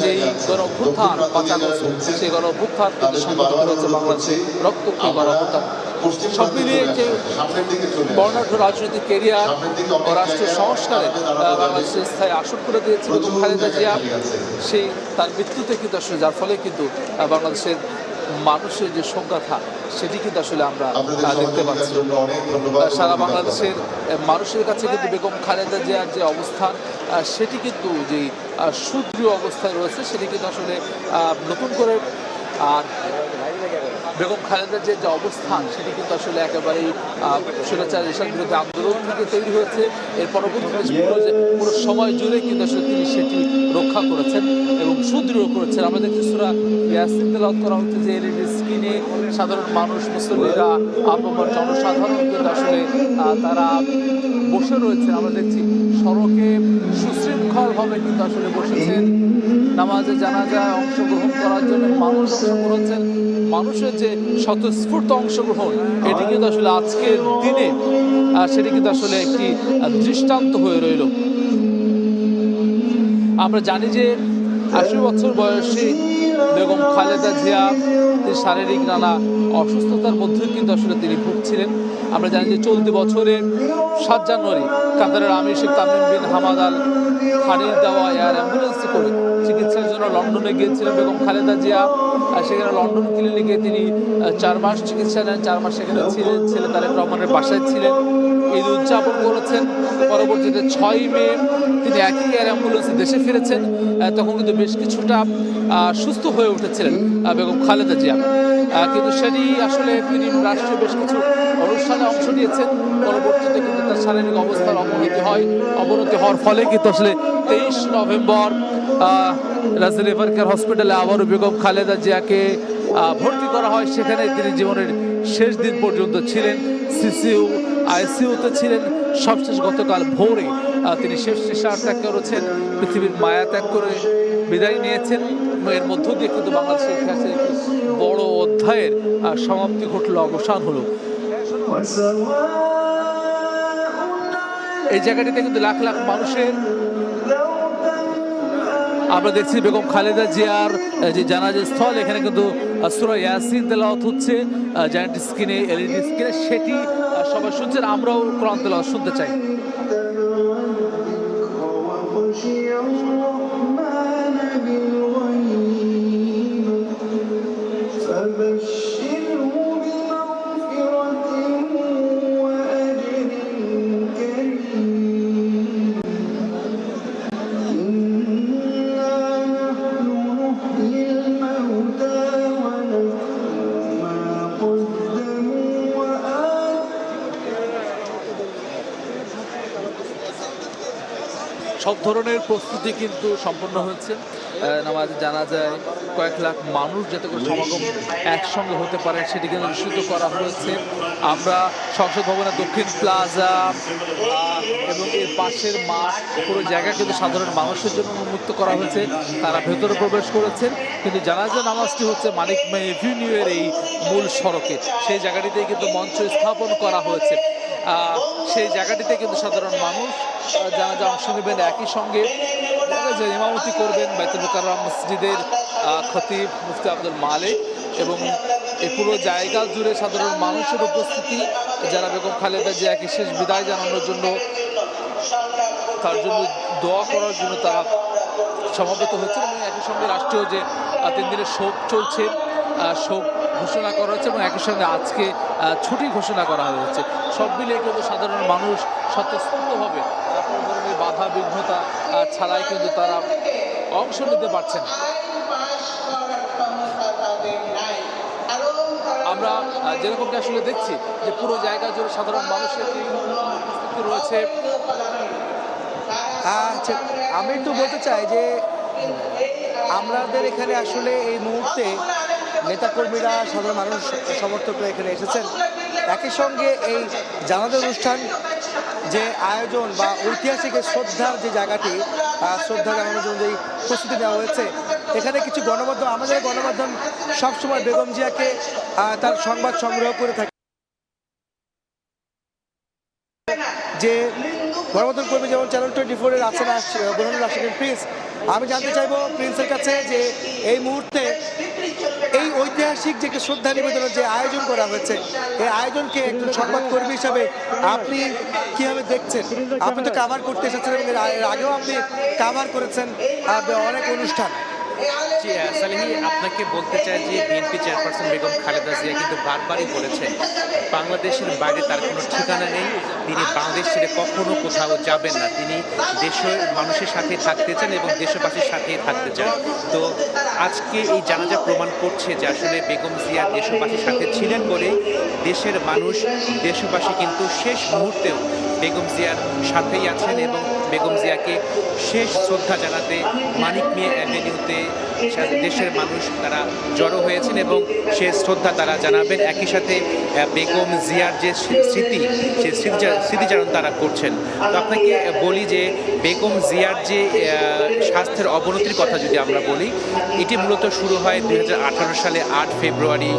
যেই গণ অভ্যুত্থান 5 আগস্ট, সেই গণ অভ্যুত্থান কিন্তু সংগঠিত হয়েছে বাংলাদেশে রক্তক্ষয়ী গণ অভ্যুত্থান। সব মিলিয়ে যে বর্ণাঢ্য রাজনৈতিক কেরিয়ার ও রাষ্ট্রীয় সংস্কারে বাংলাদেশের স্থায়ী আসন করে দিয়েছিল বেগম খালেদা জিয়া, সেই তার মৃত্যুতে কিন্তু আসলে যার ফলে কিন্তু বাংলাদেশের মানুষের যে সংখ্যা সেটি কিন্তু আসলে আমরা দেখতে পাচ্ছি। সারা বাংলাদেশের মানুষের কাছে কিন্তু বেগম খালেদা জিয়ার যে অবস্থান সেটি কিন্তু যে সুদৃঢ় অবস্থায় রয়েছে, সেটি কিন্তু আসলে নতুন করে আর বেগম খালেদার যে অবস্থান সেটি কিন্তু আসলে একেবারেই স্বৈরাচার এরশাদের বিরুদ্ধে আন্দোলন থেকে তৈরি হয়েছে। এর পরবর্তীতে পুরো সময় জুড়ে কিন্তু আসলে তিনি সেটি রক্ষা করেছেন এবং সুদৃঢ় করেছেন। আমরা দেখছি সূরা ইয়াসিন তেলাওয়াত করা হচ্ছে, যে এলইডি স্ক্রিনে সাধারণ মানুষ, মুসল্লিরা, আপামর জনসাধারণ কিন্তু আসলে তারা বসে রয়েছেন। আমরা দেখছি সড়কে সুশৃঙ্খলভাবে কিন্তু আসলে বসেছেন, নামাজে জানাজায় অংশগ্রহণ করার জন্য মানুষ অংশগ্রহণ হচ্ছেন। মানুষের যে স্বতঃস্ফূর্ত অংশগ্রহণ এটি কিন্তু আসলে আজকের দিনে সেটি কিন্তু আসলে একটি দৃষ্টান্ত হয়ে রইল। আমরা জানি যে ৮০ বছর বয়সী বেগম খালেদা জিয়া তিনি শারীরিক নানা অসুস্থতার মধ্যে কিন্তু আসলে তিনি ভুগছিলেন। আমরা জানি যে চলতি বছরের ৭ জানুয়ারি কাতারের আমির Sheikh Tamim bin Hamad Al থানির দেওয়া এয়ার অ্যাম্বুলেন্সে করে চিকিৎসার জন্য লন্ডনে গিয়েছিলেন বেগম খালেদা জিয়া। সেখানে লন্ডন ক্লিনিকে তিনি ৪ মাস চিকিৎসা নেন, ৪ মাস সেখানে ছিলেন, ছেলে তারেক রহমানের বাসায় ছিলেন, ঈদ উদযাপন করেছেন। পরবর্তীতে ৬ মে তিনি একই এয়ার অ্যাম্বুলেন্সে দেশে ফিরেছেন। তখন কিন্তু বেশ কিছুটা সুস্থ হয়ে উঠেছিলেন বেগম খালেদা জিয়া, কিন্তু সেটি আসলে তিনি রাষ্ট্রীয় বেশ কিছু অনুষ্ঠানে অংশ নিয়েছেন। পরবর্তীতে কিন্তু তার শারীরিক অবস্থার অবনতি হওয়ার ফলে কিন্তু আসলে ২৩ নভেম্বর রাজধানী রেফার কেয়ার হসপিটালে আবারও বেগম খালেদা জিয়াকে ভর্তি করা হয়। সেখানে তিনি জীবনের শেষ দিন পর্যন্ত ছিলেন, সিসিইউ আইসিইউতে ছিলেন। সবশেষ গতকাল ভোরে তিনি শেষ নিঃশ্বাস ত্যাগ করেছেন, পৃথিবীর মায়া ত্যাগ করে বিদায় নিয়েছেন। এর মধ্য দিয়ে কিন্তু বাংলাদেশের ইতিহাসে একটি বড় অধ্যায়ের সমাপ্তি ঘটল, অবসান হলো। এই জায়গাটিতে কিন্তু লাখ লাখ মানুষের আমরা দেখছি বেগম খালেদা জিয়ার যে জানাজা স্থল, এখানে কিন্তু সূরা ইয়াসিন তেলাওয়াত হচ্ছে জায়ান্ট স্ক্রিনে, এলইডি স্ক্রিনে, সেটি সবাই শুনছেন। আমরাও কোরআন তেলাওয়াত শুনতে চাই। সব ধরনের প্রস্তুতি কিন্তু সম্পন্ন হয়েছে। নামাজ জানাজায় কয়েক লাখ মানুষ যাতে করে সমাগম একসঙ্গে হতে পারে সেটি কিন্তু নিশ্চিত করা হয়েছে। আমরা সংসদ ভবনের দক্ষিণ প্লাজা এবং এর পাশের মাঠ, পুরো জায়গা কিন্তু সাধারণ মানুষের জন্য উন্মুক্ত করা হয়েছে। তারা ভেতরে প্রবেশ করেছেন, কিন্তু জানাজা নামাজটি হচ্ছে মানিক মে এভিনিউয়ের এই মূল সড়কে, সেই জায়গাটিতেই কিন্তু মঞ্চ স্থাপন করা হয়েছে। সেই জায়গাটিতে কিন্তু সাধারণ মানুষ জানাজা অংশ নেবেন। একই সঙ্গে ইমামতি করবেন বাইতুল মুকাররম মসজিদের খতিব মুফতি আব্দুল মালিক, এবং এই পুরো জায়গা জুড়ে সাধারণ মানুষের উপস্থিতি, যারা বেগম খালেদা জিয়াকে শেষ বিদায় জানানোর জন্য, তার জন্য দোয়া করার জন্য তারা সমাবেত হচ্ছেন। এবং একই সঙ্গে রাষ্ট্রীয় যে 3 দিনের শোক চলছে, শোক ঘোষণা করা হচ্ছে, এবং একই সঙ্গে আজকে ছুটি ঘোষণা করা হয়েছে। সব মিলিয়ে কিন্তু সাধারণ মানুষ স্বতঃস্ফূর্তভাবে কোনো ধরনের বাধা বিঘ্নতা ছাড়াই কিন্তু তারা অংশ নিতে পারছেন। আমরা যেরকমটা আসলে দেখছি যে পুরো জায়গা জুড়ে সাধারণ মানুষের উপস্থিতি রয়েছে। আমি একটু বলতে চাই যে আমাদের এখানে আসলে এই মুহূর্তে নেতাকর্মীরা, সাধারণ মানুষ, সমর্থকরা এখানে এসেছেন। একই সঙ্গে এই জানাজা অনুষ্ঠান যে আয়োজন বা ঐতিহাসিক শ্রদ্ধার যে জায়গাটি, শ্রদ্ধা জানানোর জন্য যেই প্রস্তুতি নেওয়া হয়েছে, এখানে কিছু গণমাধ্যম, আমাদের গণমাধ্যম সবসময় বেগম জিয়াকে তার সংবাদ সংগ্রহ করে থাকে। যে গণমাধ্যম কর্মী যেমন চ্যানেল 24-এর আছেন বোরহানুল আশিক প্রিন্স, আমি জানতে চাইবো প্রিন্সের কাছে যে এই মুহূর্তে এই ঐতিহাসিক যে শ্রদ্ধা নিবেদনের যে আয়োজন করা হয়েছে, এই আয়োজনকে একজন সংবাদকর্মী হিসাবে আপনি কিভাবে দেখছেন? আপনি তো কাভার করতে এসেছেন এবং এর আগেও আপনি কাভার করেছেন অনেক অনুষ্ঠান। জি, সালেহি, আপনাকে বলতে চাই যে বিএনপি চেয়ারপারসন বেগম খালেদা জিয়া কিন্তু বারবারই বলেছেন বাংলাদেশের বাইরে তার কোনো ঠিকানা নেই, তিনি বাংলাদেশ ছেড়ে কখনো কোথাও যাবেন না, তিনি দেশের মানুষের সাথে থাকতে চান এবং দেশবাসীর সাথেই থাকতে চান। তো আজকে এই জানাজা প্রমাণ করছে যে আসলে বেগম জিয়া দেশবাসীর সাথে ছিলেন বলে দেশের মানুষ, দেশবাসী কিন্তু শেষ মুহূর্তেও বেগম জিয়ার সাথেই আছেন এবং বেগম জিয়াকে শেষ শ্রদ্ধা জানাতে মানিক মিয়া অ্যাভিনিউতে দেশের মানুষ তারা জড়ো হয়েছেন এবং সে শ্রদ্ধা তারা জানাবেন। একই সাথে বেগম জিয়ার যে স্মৃতি, সেই স্মৃতিচারণ তারা করছেন। তো আপনাকে বলি যে বেগম জিয়ার যে স্বাস্থ্যের অবনতির কথা যদি আমরা বলি, এটি মূলত শুরু হয় 2018 সালে 8 ফেব্রুয়ারি,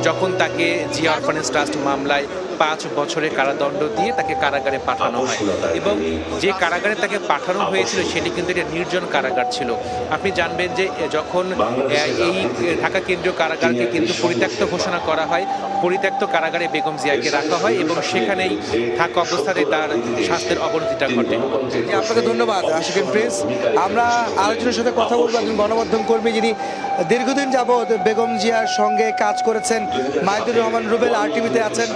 যখন তাকে জিয়া অরফানেজ ট্রাস্ট মামলায় 5 বছরের কারাদণ্ড দিয়ে তাকে কারাগারে পাঠানো হয় এবং যে কারাগারে তাকে পাঠানো হয়েছিল সেটি কিন্তু একটা নির্জন কারাগার ছিল। আপনি জানবেন যে যখন এই ঢাকা কেন্দ্রীয় কারাগারকে কিন্তু পরিত্যক্ত ঘোষণা করা হয়, পরিত্যক্ত কারাগারে বেগম জিয়াকে রাখা হয় এবং সেখানেই থাকা অবস্থাতে তার স্বাস্থ্যের অবনতিটা ঘটে। আপনাকে ধন্যবাদ আশিকুন প্রিন্স। আমরা আলোচনার সাথে কথা বলবো একজন গণমাধ্যম কর্মী যিনি দীর্ঘদিন যাবৎ বেগম জিয়ার সঙ্গে কাজ করেছেন, মাহিদুর রহমান রুবেল RTVতে আছেন,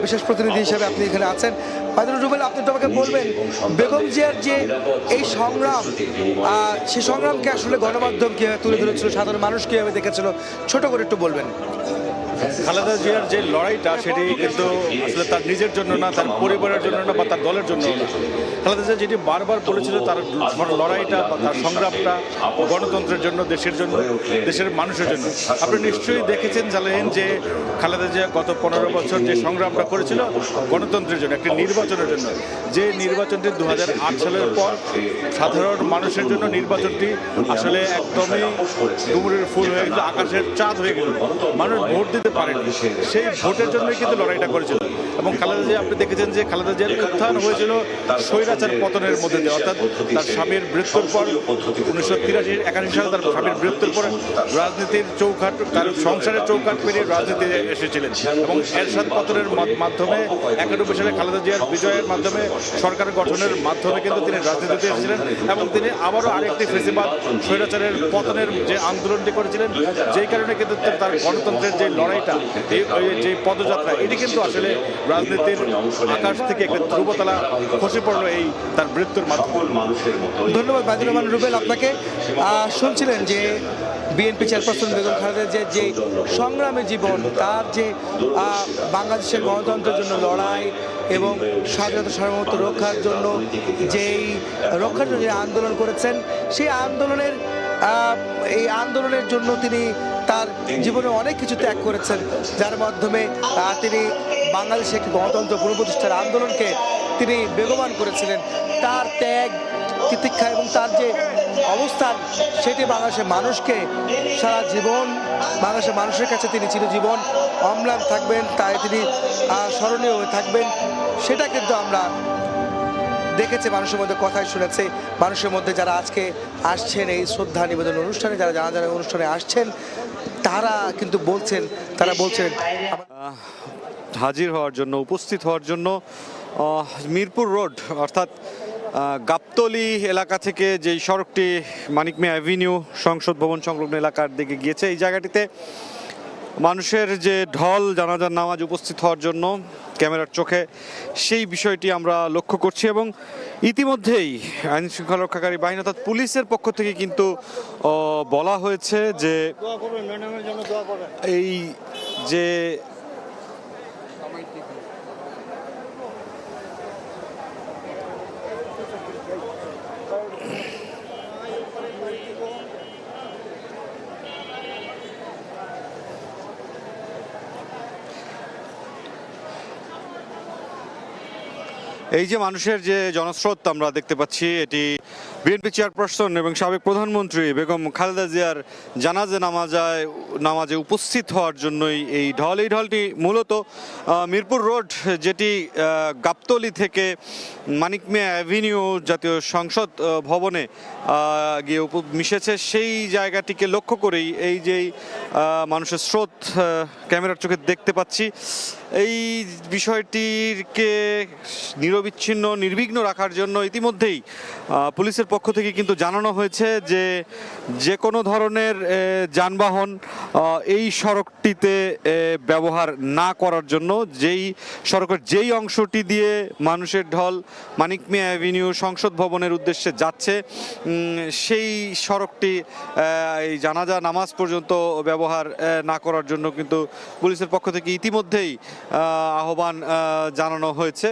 বিশেষ প্রতিনিধি হিসেবে আপনি এখানে আছেন। মাহিদুর রুবেল, আপনি তো আমাকে বলবেন বেগম জিয়ার যে এই সংগ্রাম, সেই সংগ্রামকে আসলে গণমাধ্যম কীভাবে তুলে ধরেছিল, সাধারণ মানুষ কীভাবে দেখেছিল, ছোট করে একটু বলবেন। খালেদা জিয়ার যে লড়াইটা সেটি কিন্তু আসলে তার নিজের জন্য না, তার পরিবারের জন্য না, বা তার দলের জন্য না। খালেদা জিয়া যেটি বারবার বলেছিল তার লড়াইটা বা তার সংগ্রামটা গণতন্ত্রের জন্য, দেশের জন্য, দেশের মানুষের জন্য। আপনি নিশ্চয়ই দেখেছেন জানেন যে খালেদা জিয়া গত 15 বছর যে সংগ্রামটা করেছিল গণতন্ত্রের জন্য, একটি নির্বাচনের জন্য, যে নির্বাচনটি 2008 সালের পর সাধারণ মানুষের জন্য নির্বাচনটি আসলে একদমই ডুমুরের ফুল হয়ে গেল, আকাশের চাঁদ হয়ে গেল, মানুষ ভোট দিতে পারেনি। সেই ভোটের জন্যই কিন্তু লড়াইটা করেছিল এবং খালেদা জিয়া, আপনি দেখেছেন যে খালেদা জিয়ার উত্থান হয়েছিল স্বৈরাচার পতনের মধ্যে দিয়ে, অর্থাৎ তার স্বামীর মৃত্যুর পর 1983-81 সালে তার স্বামীর মৃত্যুর পর রাজনীতির চৌকাঠ, তার সংসারের চৌকাঠ পেরিয়ে রাজনীতি এসেছিলেন এবং এরশাদ পতনের মাধ্যমে 91 সালে খালেদা জিয়ার বিজয়ের মাধ্যমে সরকার গঠনের মাধ্যমে কিন্তু তিনি রাজনীতিতে এসেছিলেন এবং তিনি আবারও আরেকটি ফেসিবাদ স্বৈরাচারের পতনের যে আন্দোলনটি করেছিলেন, যেই কারণে কিন্তু তার গণতন্ত্রের যে লড়াইটা, যে পদযাত্রা, এটি কিন্তু আসলে রাজনীতির আকাশ থেকে একটা ধ্রুবতারা খসে পড়লো এই তার মৃত্যুর মাধ্যমে। ধন্যবাদ মাহিদুর রহমান রুবেল আপনাকে। শুনছিলেন যে বিএনপি চেয়ারপারসন বেগম খালেদা জিয়ার যে সংগ্রামী জীবন, তার যে বাংলাদেশের গণতন্ত্রের জন্য লড়াই এবং স্বাধীনতা সার্বভৌমত্ব রক্ষার জন্য যে আন্দোলন করেছেন, সেই আন্দোলনের জন্য তিনি তার জীবনে অনেক কিছু ত্যাগ করেছেন, যার মাধ্যমে তিনি বাংলাদেশে একটি গণতন্ত্র পুনঃপ্রতিষ্ঠার আন্দোলনকে তিনি বেগবান করেছিলেন। তার ত্যাগ, তিতিক্ষা এবং তার যে অবস্থান, সেটি বাংলাদেশের মানুষকে সারা জীবন, বাংলাদেশের মানুষের কাছে তিনি চিরজীবন অম্লান থাকবেন, তাই তিনি স্মরণীয় হয়ে থাকবেন। সেটা কিন্তু আমরা দেখেছি, মানুষের মধ্যে কথাই শুনেছে, মানুষের মধ্যে যারা আজকে আসছেন এই শ্রদ্ধা নিবেদন অনুষ্ঠানে, যারা জানাজানি অনুষ্ঠানে আসছেন, তারা কিন্তু বলছেন হাজির হওয়ার জন্য, উপস্থিত হওয়ার জন্য মিরপুর রোড অর্থাৎ গাবতলী এলাকা থেকে যেই সড়কটি মানিক মিয়া অ্যাভিনিউ সংসদ ভবন সংলগ্ন এলাকার দিকে গিয়েছে, এই জায়গাটিতে মানুষের যে ঢল জানাজার নামাজ উপস্থিত হওয়ার জন্য ক্যামেরার চোখে, সেই বিষয়টি আমরা লক্ষ্য করছি এবং ইতিমধ্যেই আইন শৃঙ্খলা রক্ষাকারী বাহিনী অর্থাৎ পুলিশের পক্ষ থেকে কিন্তু বলা হয়েছে যে এই যে মানুষের যে জনস্রোত আমরা দেখতে পাচ্ছি, এটি বিএনপি চেয়ারপারসন এবং সাবেক প্রধানমন্ত্রী বেগম খালেদা জিয়ার নামাজে উপস্থিত হওয়ার জন্যই এই ঢলটি মূলত মিরপুর রোড, যেটি গাবতলী থেকে মানিক মিয়া অ্যাভিনিউ জাতীয় সংসদ ভবনে গিয়ে মিশেছে, সেই জায়গাটিকে লক্ষ্য করেই এই যেই মানুষের স্রোত ক্যামেরার চোখে দেখতে পাচ্ছি। এই বিষয়টিকে নিরবিচ্ছিন্ন নির্বিঘ্ন রাখার জন্য ইতিমধ্যেই পুলিশের পক্ষ থেকে কিন্তু জানানো হয়েছে যে কোনো ধরনের যানবাহন এই সড়কটিতে ব্যবহার না করার জন্য, যেই সড়কের যেই অংশটি দিয়ে মানুষের ঢল মানিক মিয়া অ্যাভিনিউ সংসদ ভবনের উদ্দেশ্যে যাচ্ছে সেই সড়কটি এই জানাজা নামাজ পর্যন্ত ব্যবহার না করার জন্য কিন্তু পুলিশের পক্ষ থেকে ইতিমধ্যেই আহ্বান জানানো হয়েছে।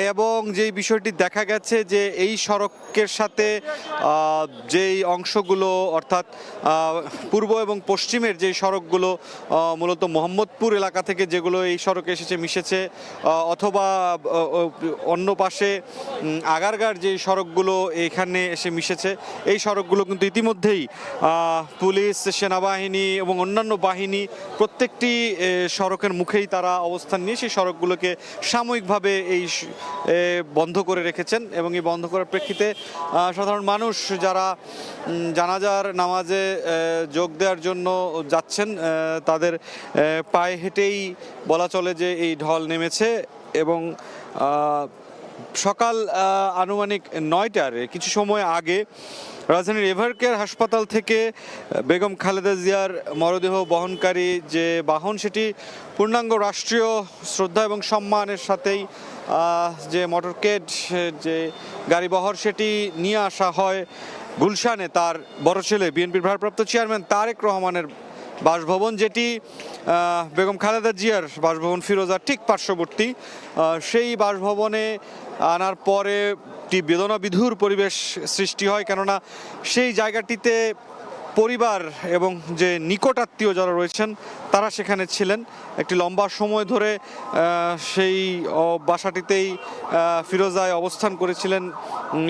এবং যেই বিষয়টি দেখা গেছে যে এই সড়কের সাথে যেই অংশগুলো অর্থাৎ পূর্ব এবং পশ্চিমের যেই সড়কগুলো মূলত মোহাম্মদপুর এলাকা থেকে যেগুলো এই সড়কে এসেছে মিশেছে, অথবা অন্য পাশে আগারগাঁর যে সড়কগুলো এখানে এসে মিশেছে, এই সড়কগুলো কিন্তু ইতিমধ্যেই পুলিশ, সেনাবাহিনী এবং অন্যান্য বাহিনী প্রত্যেকটি সড়কের মুখেই তারা অবস্থান নিয়ে সেই সড়কগুলোকে সাময়িকভাবে এই বন্ধ করে রেখেছেন। এবং এই বন্ধ করার প্রেক্ষিতে সাধারণ মানুষ যারা জানাজার নামাজে যোগ দেওয়ার জন্য যাচ্ছেন তাদের পায়ে হেঁটেই বলা চলে যে এই ঢল নেমেছে। এবং সকাল আনুমানিক 9টার কিছু সময় আগে রাজধানীর এভারকেয়ার হাসপাতাল থেকে বেগম খালেদা জিয়ার মরদেহ বহনকারী যে বাহন, সেটি পূর্ণাঙ্গ রাষ্ট্রীয় শ্রদ্ধা এবং সম্মানের সাথেই যে মোটরকেড যে গাড়িবহর সেটি নিয়ে আসা হয় গুলশানে তার বড় ছেলে বিএনপির ভারপ্রাপ্ত চেয়ারম্যান তারেক রহমানের বাসভবন, যেটি বেগম খালেদা জিয়ার বাসভবন ফিরোজার ঠিক পার্শ্ববর্তী। সেই বাসভবনে আনার পরে একটি বেদনাবিধুর পরিবেশ সৃষ্টি হয়, কেননা সেই জায়গাটিতে পরিবার এবং যে নিকট আত্মীয় যারা রয়েছেন তারা সেখানে ছিলেন। একটি লম্বা সময় ধরে সেই বাসাটিতেই ফিরোজায় অবস্থান করেছিলেন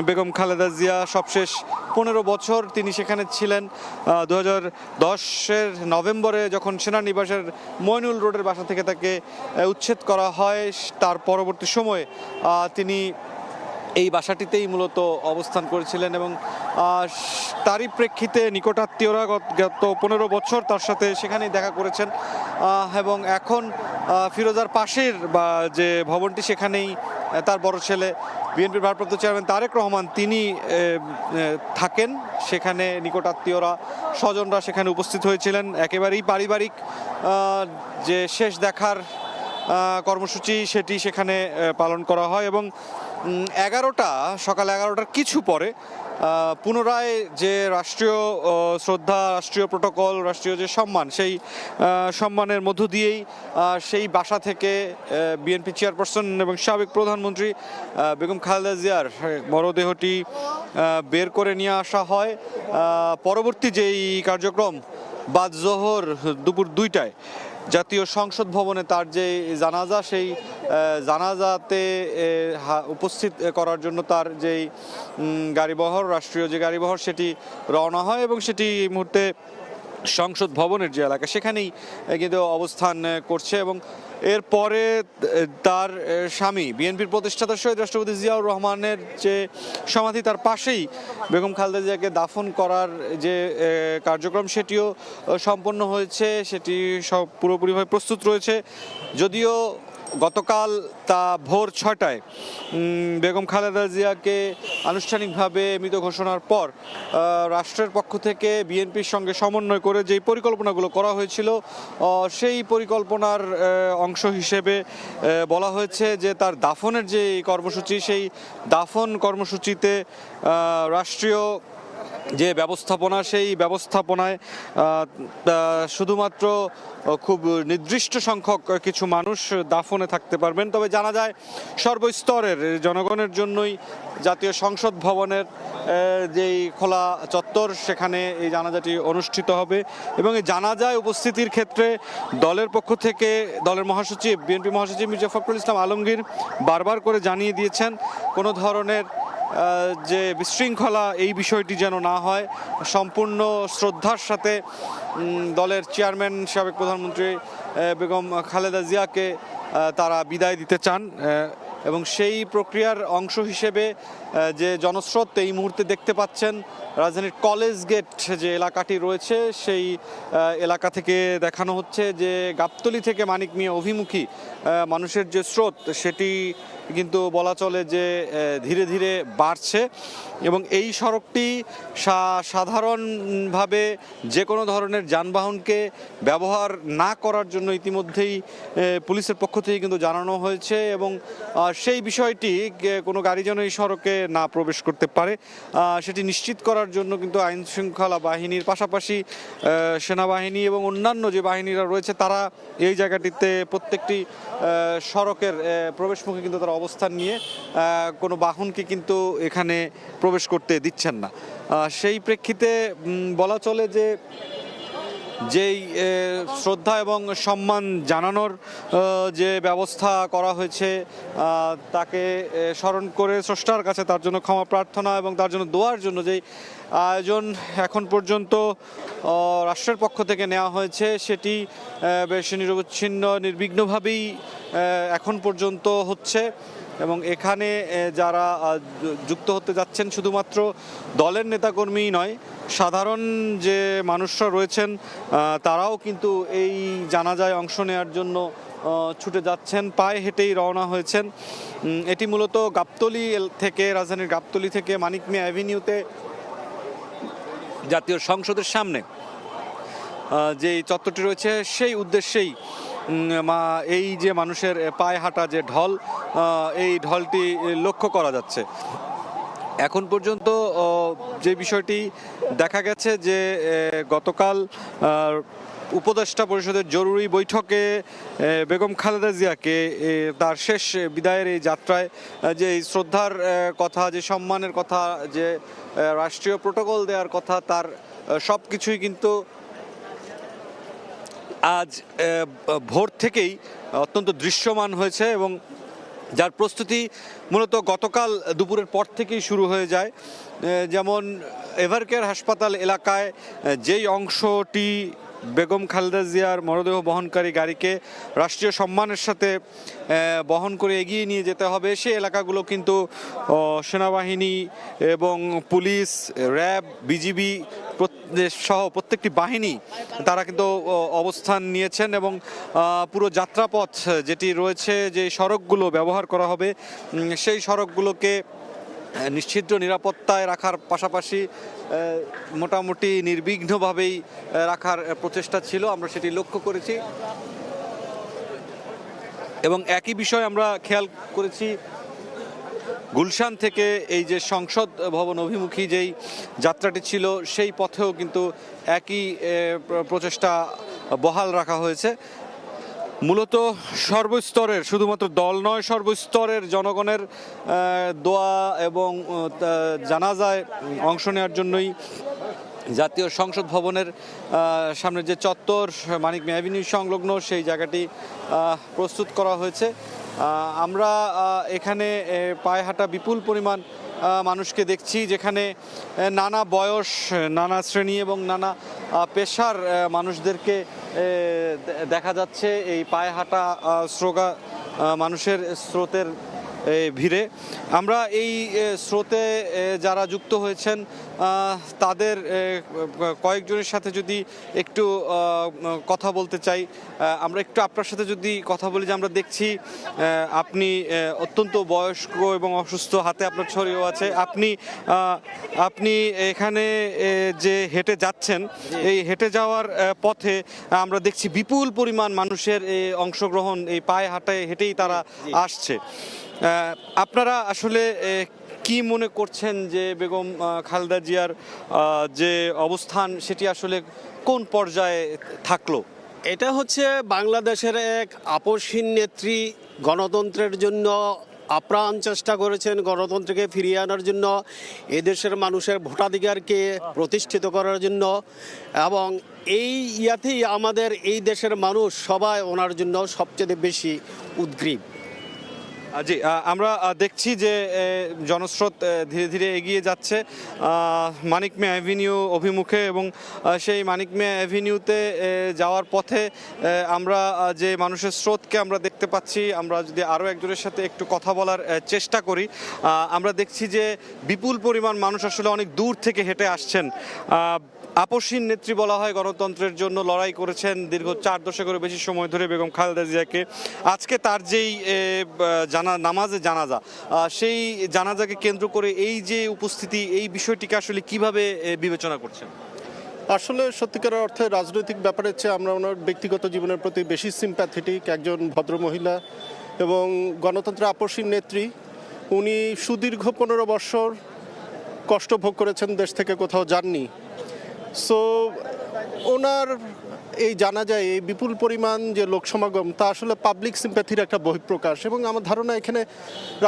বেগম খালেদা জিয়া। সবশেষ 15 বছর তিনি সেখানে ছিলেন। 2010-এর নভেম্বরে যখন সেনানিবাসের মইনুল রোডের বাসা থেকে তাকে উচ্ছেদ করা হয়, তার পরবর্তী সময়ে তিনি এই বাসাটিতেই মূলত অবস্থান করেছিলেন। এবং তারই প্রেক্ষিতে নিকটাত্মীয়রা গত 15 বছর তার সাথে সেখানেই দেখা করেছেন। এবং এখন ফিরোজার পাশের বা যে ভবনটি, সেখানেই তার বড় ছেলে বিএনপির ভারপ্রাপ্ত চেয়ারম্যান তারেক রহমান তিনি থাকেন। সেখানে নিকটাত্মীয়রা, স্বজনরা সেখানে উপস্থিত হয়েছিলেন। একেবারেই পারিবারিক যে শেষ দেখার কর্মসূচি সেটি সেখানে পালন করা হয়। এবং সকাল 11টার কিছু পরে পুনরায় যে রাষ্ট্রীয় শ্রদ্ধা, রাষ্ট্রীয় প্রটোকল, রাষ্ট্রীয় যে সম্মান, সেই সম্মানের মধ্য দিয়েই সেই বাসা থেকে বিএনপি চেয়ারপারসন এবং সাবেক প্রধানমন্ত্রী বেগম খালেদা জিয়ার মরদেহটি বের করে নিয়ে আসা হয়। পরবর্তী যেই কার্যক্রম বাদ জোহর দুপুর 2টায় জাতীয় সংসদ ভবনে তার যে জানাজা, সেই জানাজাতে উপস্থিত করার জন্য তার যেই গাড়িবহর, রাষ্ট্রীয় যে গাড়িবহর, সেটি রওনা হয়। এবং সেটি এই মুহূর্তে সংসদ ভবনের যে এলাকা সেখানেই কিন্তু অবস্থান করছে। এবং এরপরে তার স্বামী বিএনপির প্রতিষ্ঠাতা শহীদ রাষ্ট্রপতি জিয়াউর রহমানের যে সমাধি, তার পাশেই বেগম খালেদা জিয়াকে দাফন করার যে কার্যক্রম সেটিও সম্পন্ন হয়েছে। সেটি সব পুরোপুরিভাবে প্রস্তুত রয়েছে। যদিও গতকাল তা ভোর 6টায় বেগম খালেদা জিয়াকে আনুষ্ঠানিকভাবে মৃত ঘোষণার পর রাষ্ট্রের পক্ষ থেকে বিএনপির সঙ্গে সমন্বয় করে যেই পরিকল্পনাগুলো করা হয়েছিল, সেই পরিকল্পনার অংশ হিসেবে বলা হয়েছে যে তার দাফনের যে কর্মসূচি, সেই দাফন কর্মসূচিতে রাষ্ট্রীয় যে ব্যবস্থাপনা, সেই ব্যবস্থাপনায় শুধুমাত্র খুব নির্দিষ্ট সংখ্যক কিছু মানুষ দাফনে থাকতে পারবেন। তবে জানা যায় সর্বস্তরের জনগণের জন্যই জাতীয় সংসদ ভবনের যেই খোলা চত্বর, সেখানে এই জানাজাটি অনুষ্ঠিত হবে। এবং এই জানাজায় উপস্থিতির ক্ষেত্রে দলের পক্ষ থেকে দলের মহাসচিব, বিএনপি মহাসচিব মির্জা ফখরুল ইসলাম আলমগীর বারবার করে জানিয়ে দিয়েছেন কোনো ধরনের যে বিশৃঙ্খলা এই বিষয়টি যেন না হয়। সম্পূর্ণ শ্রদ্ধার সাথে দলের চেয়ারম্যান সাবেক প্রধানমন্ত্রী বেগম খালেদা জিয়াকে তারা বিদায় দিতে চান। এবং সেই প্রক্রিয়ার অংশ হিসেবে যে জনস্রোত এই মুহূর্তে দেখতে পাচ্ছেন রাজধানীর কলেজ গেট যে এলাকাটি রয়েছে সেই এলাকা থেকে দেখানো হচ্ছে যে গাবতলী থেকে মানিক মিয়া অভিমুখী মানুষের যে স্রোত সেটি কিন্তু বলা চলে যে ধীরে ধীরে বাড়ছে এবং এই সড়কটি সাধারণভাবে যে কোনো ধরনের যানবাহনকে ব্যবহার না করার জন্য ইতিমধ্যেই পুলিশের পক্ষ থেকে কিন্তু জানানো হয়েছে এবং সেই বিষয়টি কোনো গাড়ি যেন এই সড়কে না প্রবেশ করতে পারে সেটি নিশ্চিত করার জন্য কিন্তু আইন শৃঙ্খলা বাহিনীর পাশাপাশি সেনাবাহিনী এবং অন্যান্য যে বাহিনীরা রয়েছে তারা এই জায়গাটিতে প্রত্যেকটি সড়কের প্রবেশমুখে কিন্তু তারা অবস্থান নিয়ে কোনো বাহনকে কিন্তু এখানে প্রবেশ করতে দিচ্ছেন না। সেই প্রেক্ষিতে বলা চলে যে যেই শ্রদ্ধা এবং সম্মান জানানোর যে ব্যবস্থা করা হয়েছে তাকে স্মরণ করে স্রষ্টার কাছে তার জন্য ক্ষমা প্রার্থনা এবং তার জন্য দোয়ার জন্য যেই আয়োজন এখন পর্যন্ত রাষ্ট্রের পক্ষ থেকে নেওয়া হয়েছে সেটি বেশ নিরবচ্ছিন্ন নির্বিঘ্নভাবেই এখন পর্যন্ত হচ্ছে এবং এখানে যারা যুক্ত হতে যাচ্ছেন শুধুমাত্র দলের নেতাকর্মীই নয়, সাধারণ যে মানুষরা রয়েছেন তারাও কিন্তু এই জানাজায় অংশ নেওয়ার জন্য ছুটে যাচ্ছেন, পায়ে হেঁটেই রওনা হয়েছেন। এটি মূলত গাবতলী থেকে রাজধানীর গাবতলী থেকে মানিক মিয়া অ্যাভিনিউতে জাতীয় সংসদের সামনে যে চত্বরটি রয়েছে সেই উদ্দেশ্যেই এই যে মানুষের পায়ে হাঁটা যে ঢল এই ঢলটি লক্ষ্য করা যাচ্ছে। এখন পর্যন্ত যে বিষয়টি দেখা গেছে যে গতকাল উপদেষ্টা পরিষদের জরুরি বৈঠকে বেগম খালেদা জিয়াকে তার শেষ বিদায়ের এই যাত্রায় যে শ্রদ্ধার কথা, যে সম্মানের কথা, যে রাষ্ট্রীয় প্রোটোকল দেওয়ার কথা, তার সব কিছুই কিন্তু আজ ভোর থেকেই অত্যন্ত দৃশ্যমান হয়েছে এবং যার প্রস্তুতি মূলত গতকাল দুপুরের পর থেকেই শুরু হয়ে যায়। যেমন এভারকেয়ার হাসপাতাল এলাকায় যেই অংশটি বেগম খালেদা জিয়ার মরদেহ বহনকারী গাড়িকে রাষ্ট্রীয় সম্মানের সাথে বহন করে এগিয়ে নিয়ে যেতে হবে, সেই এলাকাগুলো কিন্তু সেনাবাহিনী এবং পুলিশ, র্যাব, বিজিবি সহ প্রত্যেকটি বাহিনী তারা কিন্তু অবস্থান নিয়েছেন এবং পুরো যাত্রাপথ যেটি রয়েছে, যে সড়কগুলো ব্যবহার করা হবে সেই সড়কগুলোকে নিশ্চিদ্র নিরাপত্তায় রাখার পাশাপাশি মোটামুটি নির্বিঘ্নভাবেই রাখার প্রচেষ্টা ছিল, আমরা সেটি লক্ষ্য করেছি। এবং একই বিষয় আমরা খেয়াল করেছি গুলশান থেকে এই যে সংসদ ভবন অভিমুখী যেই যাত্রাটি ছিল সেই পথেও কিন্তু একই প্রচেষ্টা বহাল রাখা হয়েছে। মূলত সর্বস্তরের, শুধুমাত্র দল নয়, সর্বস্তরের জনগণের দোয়া এবং জানাজায় অংশ নেওয়ার জন্যই জাতীয় সংসদ ভবনের সামনে যে চত্বর মানিক মিয়া অ্যাভিনিউ সংলগ্ন সেই জায়গাটি প্রস্তুত করা হয়েছে। আমরা এখানে পায়ে হাঁটা বিপুল পরিমাণ মানুষকে দেখছি, যেখানে নানা বয়স, নানা শ্রেণী এবং নানা পেশার মানুষদেরকে দেখা যাচ্ছে এই পায়ে হাঁটা মানুষের স্রোতের ভিড়ে। আমরা এই স্রোতে যারা যুক্ত হয়েছেন তাদের কয়েকজনের সাথে যদি একটু কথা বলতে চাই, আমরা একটু আপনার সাথে যদি কথা বলি, যে আমরা দেখছি আপনি অত্যন্ত বয়স্ক এবং অসুস্থ, হাতে আপনার ছড়িও আছে, আপনি এখানে যে হেঁটে যাচ্ছেন, এই হেঁটে যাওয়ার পথে আমরা দেখছি বিপুল পরিমাণ মানুষের অংশগ্রহণ, এই পায়ে হাঁটায় হেঁটেই তারা আসছে। আপনারা আসলে কি মনে করছেন যে বেগম খালেদা জিয়ার যে অবস্থান সেটি আসলে কোন পর্যায়ে থাকলো? এটা হচ্ছে বাংলাদেশের এক আপসহীন নেত্রী, গণতন্ত্রের জন্য আপ্রাণ চেষ্টা করেছেন, গণতন্ত্রকে ফিরিয়ে আনার জন্য, এদেশের মানুষের ভোটাধিকারকে প্রতিষ্ঠিত করার জন্য, এবং এই ইয়াতেই আমাদের এই দেশের মানুষ সবাই ওনার জন্য সবচেয়ে বেশি উদ্গ্রীব। জি, আমরা দেখছি যে জনস্রোত ধীরে ধীরে এগিয়ে যাচ্ছে মানিক মিয়া অ্যাভিনিউ অভিমুখে এবং সেই মানিক মিয়া অ্যাভিনিউতে যাওয়ার পথে আমরা যে মানুষের স্রোতকে আমরা দেখতে পাচ্ছি। আমরা যদি আরও একজনের সাথে একটু কথা বলার চেষ্টা করি, আমরা দেখছি যে বিপুল পরিমাণ মানুষ আসলে অনেক দূর থেকে হেঁটে আসছেন। আপসহীন নেত্রী বলা হয়, গণতন্ত্রের জন্য লড়াই করেছেন দীর্ঘ 4 দশকেরও বেশি সময় ধরে বেগম খালেদা জিয়াকে। আজকে তার যেই নামাজে জানাজা, সেই জানাজাকে কেন্দ্র করে এই যে উপস্থিতি, এই বিষয়টিকে আসলে কিভাবে বিবেচনা করছেন? আসলে সত্যিকার অর্থে রাজনৈতিক ব্যাপারের চেয়ে আমরা ওনার ব্যক্তিগত জীবনের প্রতি বেশি সিম্প্যাথেটিক একজন ভদ্রমহিলা এবং গণতন্ত্রের আপসহীন নেত্রী। উনি সুদীর্ঘ 15 বছর কষ্ট ভোগ করেছেন, দেশ থেকে কোথাও যাননি। সো ওনার এই জানা যায় এই বিপুল পরিমাণ যে লোক সমাগম, তা আসলে পাবলিক সিম্প্যাথির একটা বহিঃপ্রকাশ এবং আমার ধারণা এখানে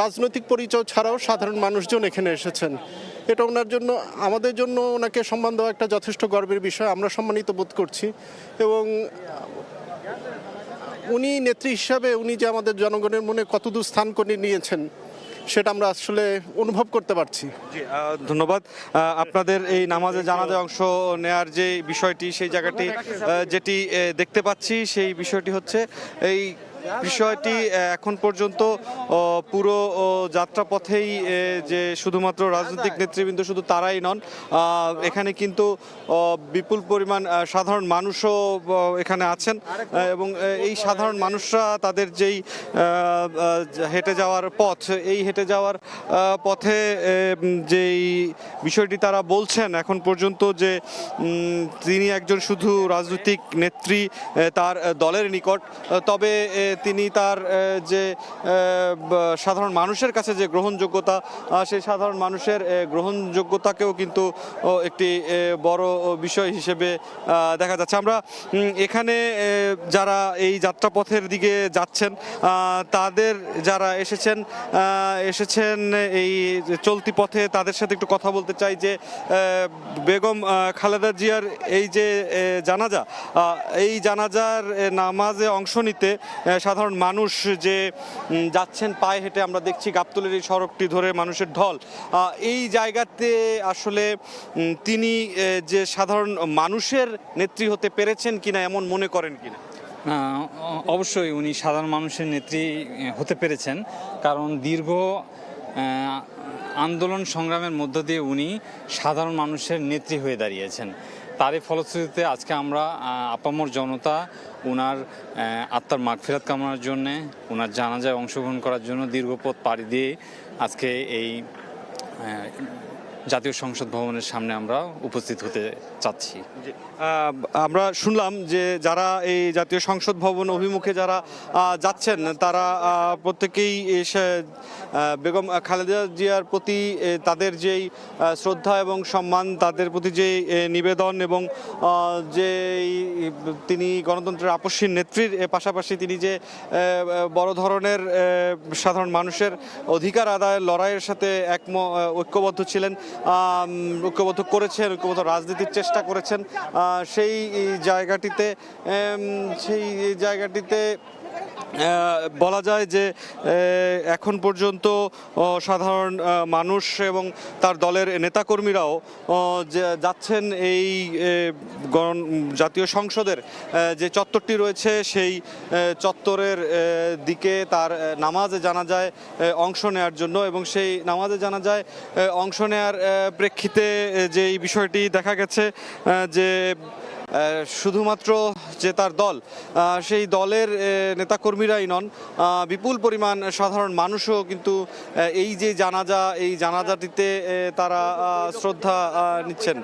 রাজনৈতিক পরিচয় ছাড়াও সাধারণ মানুষজন এখানে এসেছেন। এটা ওনার জন্য, আমাদের জন্য ওনাকে সম্মান দেওয়া একটা যথেষ্ট গর্বের বিষয়। আমরা সম্মানিত বোধ করছি এবং উনি নেত্রী হিসাবে উনি যে আমাদের জনগণের মনে কতদূর স্থান করে নিয়েছেন সেটা আমরা আসলে অনুভব করতে পারছি। জি, ধন্যবাদ। আপনাদের এই নামাজে জানাজায় অংশ নেয়ার যে বিষয়টি, সেই জায়গাটি যেটি দেখতে পাচ্ছি, সেই বিষয়টি হচ্ছে এই বিষয়টি এখন পর্যন্ত পুরো যাত্রাপথেই যে শুধুমাত্র রাজনৈতিক নেতৃবৃন্দ শুধু তারাই নন, এখানে কিন্তু বিপুল পরিমাণ সাধারণ মানুষও এখানে আছেন এবং এই সাধারণ মানুষরা তাদের যেই হেঁটে যাওয়ার পথ, এই হেঁটে যাওয়ার পথে যেই বিষয়টি তারা বলছেন এখন পর্যন্ত, যে তিনি একজন শুধু রাজনৈতিক নেত্রী তার দলের নিকট, তবে তিনি তার যে সাধারণ মানুষের কাছে যে গ্রহণযোগ্যতা, সেই সাধারণ মানুষের গ্রহণযোগ্যতাকেও কিন্তু একটি বড় বিষয় হিসেবে দেখা যাচ্ছে। আমরা এখানে যারা এই যাত্রাপথের দিকে যাচ্ছেন, তাদের যারা এসেছেন এই চলতি পথে, তাদের সাথে একটু কথা বলতে চাই যে বেগম খালেদা জিয়ার এই যে জানাজা, এই জানাজার নামাজে অংশ নিতে সাধারণ মানুষ যে যাচ্ছেন পায়ে হেঁটে, আমরা দেখছি গাবতলীর এই সড়কটি ধরে মানুষের ঢল। এই জায়গাতে আসলে তিনি যে সাধারণ মানুষের নেত্রী হতে পেরেছেন কিনা এমন মনে করেন কিনা? অবশ্যই উনি সাধারণ মানুষের নেত্রী হতে পেরেছেন, কারণ দীর্ঘ আন্দোলন সংগ্রামের মধ্য দিয়ে উনি সাধারণ মানুষের নেত্রী হয়ে দাঁড়িয়েছেন। তারই ফলশ্রুতিতে আজকে আমরা আপামর জনতা ওনার আত্মার মাগফিরাত কামনার জন্যে, ওনার জানাজায় অংশগ্রহণ করার জন্য দীর্ঘ পথ পাড়ি দিয়ে আজকে এই জাতীয় সংসদ ভবনের সামনে আমরা উপস্থিত হতে চাচ্ছি। আমরা শুনলাম যে যারা এই জাতীয় সংসদ ভবন অভিমুখে যারা যাচ্ছেন, তারা প্রত্যেকেই বেগম খালেদা জিয়ার প্রতি তাদের যেই শ্রদ্ধা এবং সম্মান, তাদের প্রতি যে নিবেদন এবং যে তিনি গণতন্ত্রের আপসহীন নেত্রীর পাশাপাশি তিনি যে বড় ধরনের সাধারণ মানুষের অধিকার আদায়ের লড়াইয়ের সাথে ঐক্যবদ্ধ ছিলেন, ঐক্যবদ্ধ করেছেন, ঐক্যবদ্ধ রাজনীতির চেষ্টা করেছেন, সেই জায়গাটিতে বলা যায় যে এখন পর্যন্ত সাধারণ মানুষ এবং তার দলের নেতাকর্মীরাও যাচ্ছেন এই জাতীয় সংসদের যে চত্বরটি রয়েছে, সেই চত্বরের দিকে তার নামাজে জানাজায় অংশ নেওয়ার জন্য। এবং সেই নামাজে জানাজায় অংশ নেওয়ার প্রেক্ষিতে যে এই বিষয়টি দেখা গেছে যে শুধুমাত্র যে তার দল, সেই দলের নেতাকর্মীরাই নন, বিপুল পরিমাণ সাধারণ মানুষও কিন্তু এই যে জানাজাটিতে তারা শ্রদ্ধা নিচ্ছেন।